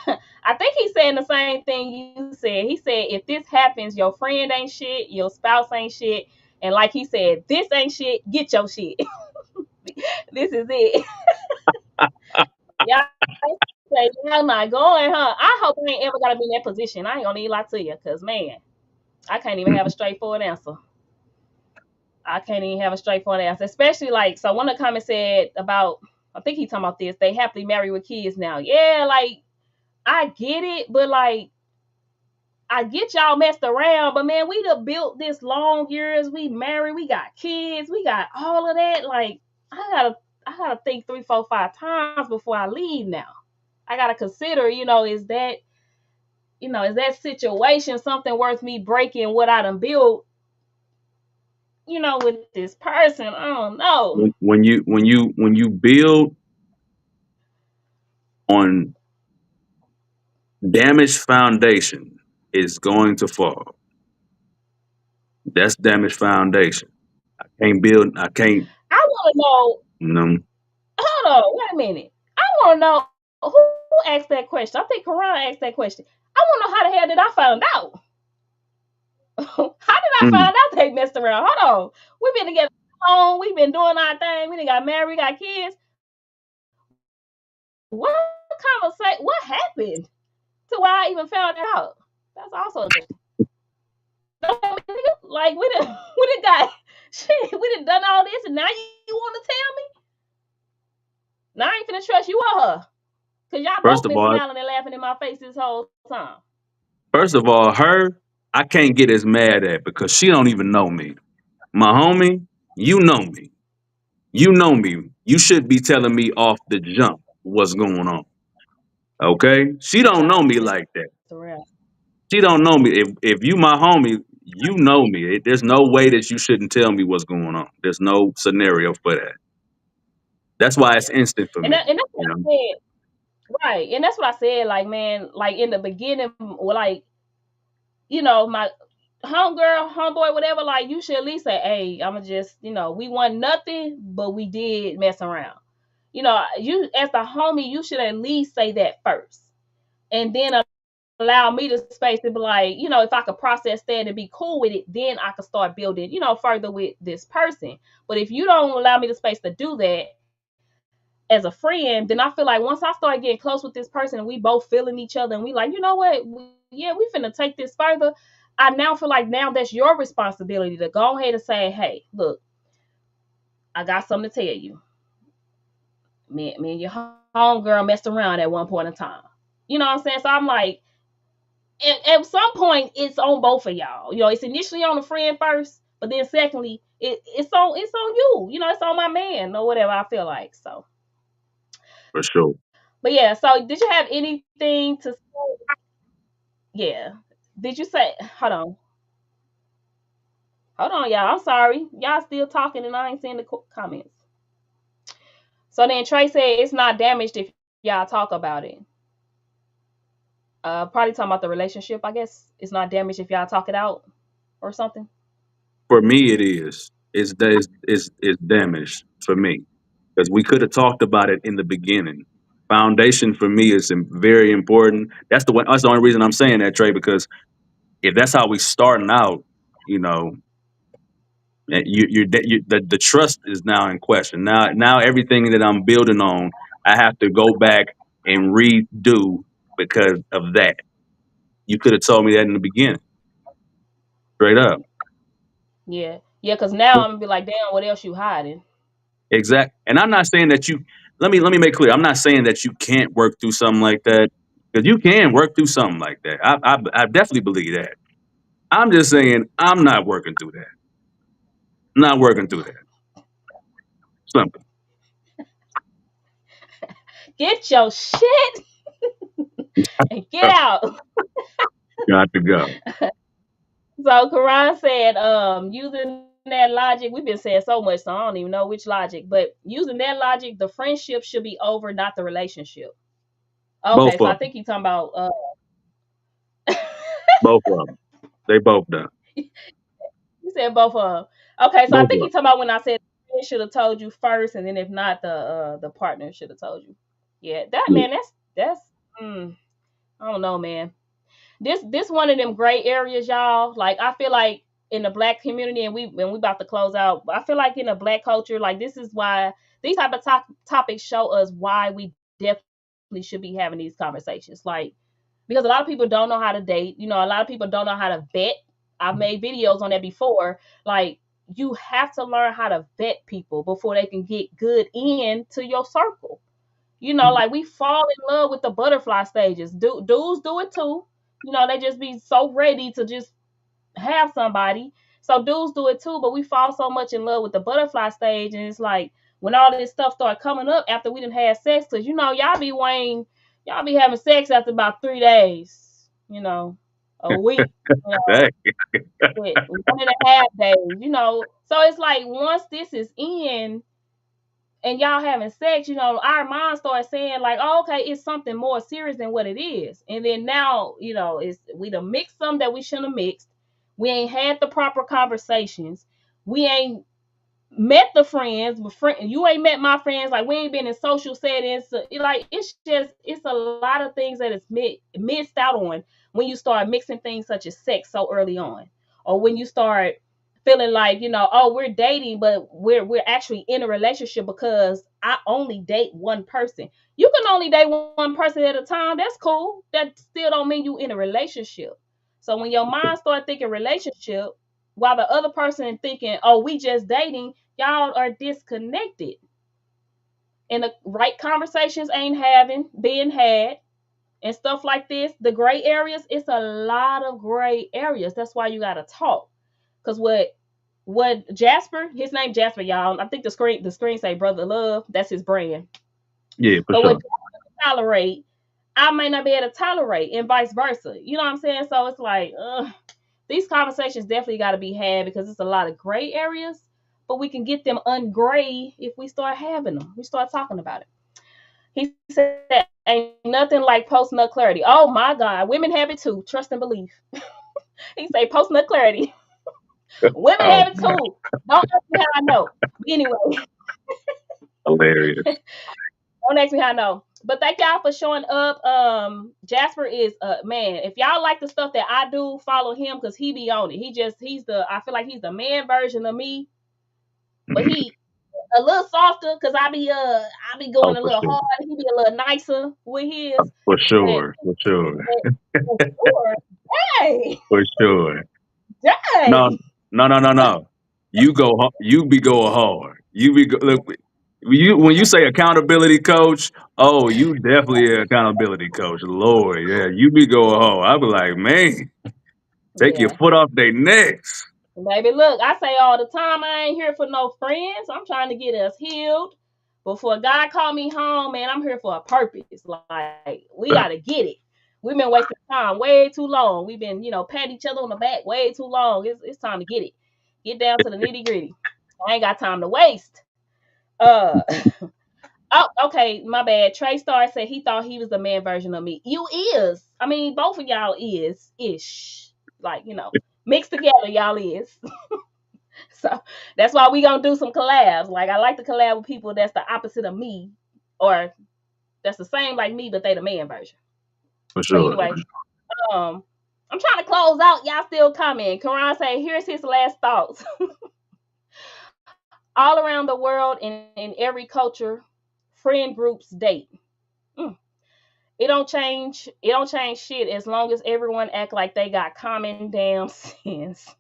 think he's saying the same thing you said. He said if this happens, your friend ain't shit, your spouse ain't shit, and like he said, this ain't shit. Get your shit. This is it. Y'all say y'all not going, huh? I hope I ain't ever gotta be in that position. I ain't gonna need a lot to you, cause man, I can't even have a straightforward answer. I can't even have a straightforward answer, especially like so. One of the comments said about, I think he talking about this. They happily married with kids now. Yeah, like I get it, but like I get y'all messed around, but man, we done built this long years. We married, we got kids, we got all of that. Like I gotta think three, four, 5 times before I leave now. I gotta consider, is that situation something worth me breaking what I done built, with this person? I don't know. When you build on damaged foundation, it's going to fall. That's damaged foundation. Can't build. I can't. I wanna know. No. Hold on, wait a minute. I want to know who asked that question. I think Karan asked that question. I want to know how the hell did I find out? How did I Mm. find out they messed around? Hold on. We've been together long. We've been doing our thing. We done got married. We got kids. What conversation? What happened to why I even found out? That's also interesting. Don't tell me, nigga. Like we done got shit. We done done all this, and now you want to tell me? Now I ain't finna trust you or her, cause y'all First both of been all, smiling and laughing in my face this whole time. her I can't get as mad at because she don't even know me. My homie, you know me. You know me. You should be telling me off the jump what's going on. Okay? She But don't know y'all me messed like that. around. She don't know me. If you my homie, you know me. There's no way that you shouldn't tell me what's going on. There's no scenario for that. That's why it's instant for me. And that's You what know, I said. Right. And that's what I said. Like, man, like in the beginning, well, like, my homegirl, homeboy, whatever, like you should at least say, hey, I'ma just, we want nothing, but we did mess around. You as the homie, you should at least say that first. And then allow me the space to be like, if I could process that and be cool with it, then I could start building, further with this person. But if you don't allow me the space to do that as a friend, then I feel like once I start getting close with this person and we both feeling each other and we like, you know what, yeah, we finna take this further. I now feel like now that's your responsibility to go ahead and say, hey, look, I got something to tell you. Me and your homegirl messed around at one point in time. You know what I'm saying? So I'm like, at some point it's on both of y'all. It's initially on the friend first, but then secondly, it's on you. It's on my man or whatever I feel like. So, for sure. but yeah. So did you have anything to say? Yeah. Did you say? Hold on, y'all. I'm sorry, y'all still talking and I ain't seeing the comments. So then Trey said it's not damaged if y'all talk about it. Probably talking about the relationship. I guess it's not damaged if y'all talk it out or something. For me, it is. It's damaged for me because we could have talked about it in the beginning. Foundation for me is very important. That's the one. That's the only reason I'm saying that, Trey. Because if that's how we starting out, you know, the trust is now in question. Now everything that I'm building on, I have to go back and redo because of that. You could have told me that in the beginning, straight up. Yeah, yeah. Because now I'm gonna be like, damn, what else you hiding? Exact. And I'm not saying that you. Let me make clear. I'm not saying that you can't work through something like that because you can work through something like that. I definitely believe that. I'm just saying I'm not working through that. I'm not working through that. Simple. Get your shit and get out. Got to go. So Karan said, using that logic, we've been saying so much, so I don't even know which logic, but using that logic, the friendship should be over, not the relationship. Okay, Both so I of them. think he's talking about Both of them. They both done. you said both of them. Okay, so I Both of think them. he's talking about when I said the friend should have told you first, and then if not, the partner should have told you. Yeah, that Yeah. man, that's mm, I don't know, man. This one of them gray areas, y'all. Like I feel like in the black community, and we about to close out. I feel like in the black culture, like this is why these type of topics show us why we definitely should be having these conversations. Like because a lot of people don't know how to date. A lot of people don't know how to vet. I've made videos on that before. Like you have to learn how to vet people before they can get good into your circle. Like we fall in love with the butterfly stages. Dudes do it too. They just be so ready to just have somebody. So dudes do it too, but we fall so much in love with the butterfly stage, and it's like when all this stuff start coming up after we done had sex, because y'all be having sex after about 3 days, a week, you know, Hey, 1.5 days, So it's like once this is in and y'all having sex, our mind starts saying like, oh, okay, it's something more serious than what it is. And then now, it's we done mixed some that we shouldn't have mixed. We ain't had the proper conversations. We ain't met the friends, but you ain't met my friends. Like we ain't been in social settings. So, like it's a lot of things that is missed out on when you start mixing things such as sex so early on, or when you start feeling like oh we're dating, but we're actually in a relationship because I only date one person. You can only date one person at a time. That's cool. That still don't mean you in a relationship. So when your mind start thinking relationship, while the other person thinking, oh, we just dating, y'all are disconnected. And the right conversations ain't having being had and stuff like this. The gray areas, it's a lot of gray areas. That's why you gotta talk. Cause what Jasper, his name Jasper, y'all. I think the screen say brother love. That's his brand. Yeah, for But what sure. Jasper tolerate, I may not be able to tolerate, and vice versa. You know what I'm saying? So it's like, these conversations definitely got to be had because it's a lot of gray areas, but we can get them ungray if we start having them. We start talking about it. He said, "Ain't nothing like post nut clarity." Oh my God, women have it too. Trust and believe. He say post nut clarity. Women Oh, have it too. Don't ask me how I know. Anyway, hilarious. don't ask me how I know. But thank y'all for showing up. Jasper is man. If y'all like the stuff that I do, follow him because he be on it. He's the I feel like he's the man version of me, but he a little softer because I be Oh, going a for little sure. hard. He be a little nicer with his, For but, sure. For sure. for sure, hey, For sure. No, hey, no, no, no, no. You be going hard. Look. When you say accountability coach, oh, you definitely an accountability coach. Lord, yeah, you be going hard. I be like, man, take your yeah. foot off their necks. Baby, look, I say all the time, I ain't here for no friends. I'm trying to get us healed. Before God called me home, man, I'm here for a purpose. Like, we got to get it. We've been wasting time way too long. We've been, patting each other on the back way too long. It's time to get it. Get down to the nitty gritty. I ain't got time to waste. Uh, oh, okay, my bad. Trey Star said he thought he was the man version of me. You is. I mean, both of y'all is ish. Like, mixed together, y'all is. So that's why we gonna do some collabs. Like I like to collab with people that's the opposite of me, or that's the same like me, but they the man version. For But sure. anyway, um, I'm trying to close out. Y'all still coming. Karan say, here's his last thoughts. All around the world and in every culture, friend groups date. Mm. It don't change shit as long as everyone act like they got common damn sense.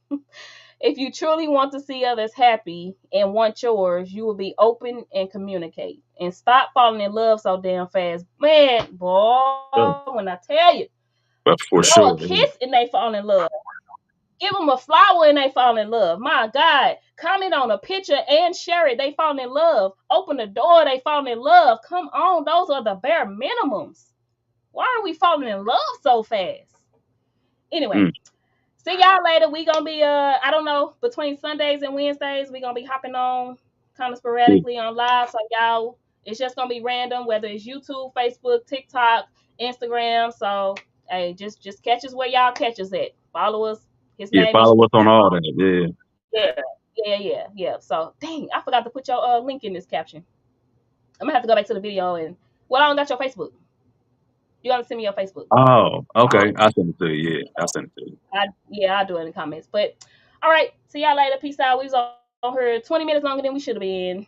If you truly want to see others happy and want yours, you will be open and communicate. And stop falling in love so damn fast. Man, Yeah, boy, when I tell you, but for blow sure. a kiss and they fall in love. Give them a flower and they fall in love. My God. Comment on a picture and share it. They fall in love. Open the door. They fall in love. Come on. Those are the bare minimums. Why are we falling in love so fast? Anyway, Mm, see y'all later. We gonna be I don't know, between Sundays and Wednesdays, we gonna be hopping on kind of yeah, sporadically on live. So y'all, it's just gonna be random, whether it's YouTube, Facebook, TikTok, Instagram. So hey, just catch us where y'all catch us at. Follow us. His yeah, name is follow us on all that. Yeah. yeah, yeah. So dang, I forgot to put your link in this caption. I'm gonna have to go back to the video and well, I don't got your Facebook. You gotta send me your Facebook. Oh, okay. I sent it to you. Yeah, I sent it to you. Yeah, I'll do it in the comments. But all right, see y'all later. Peace out. We was on here 20 minutes longer than we should have been.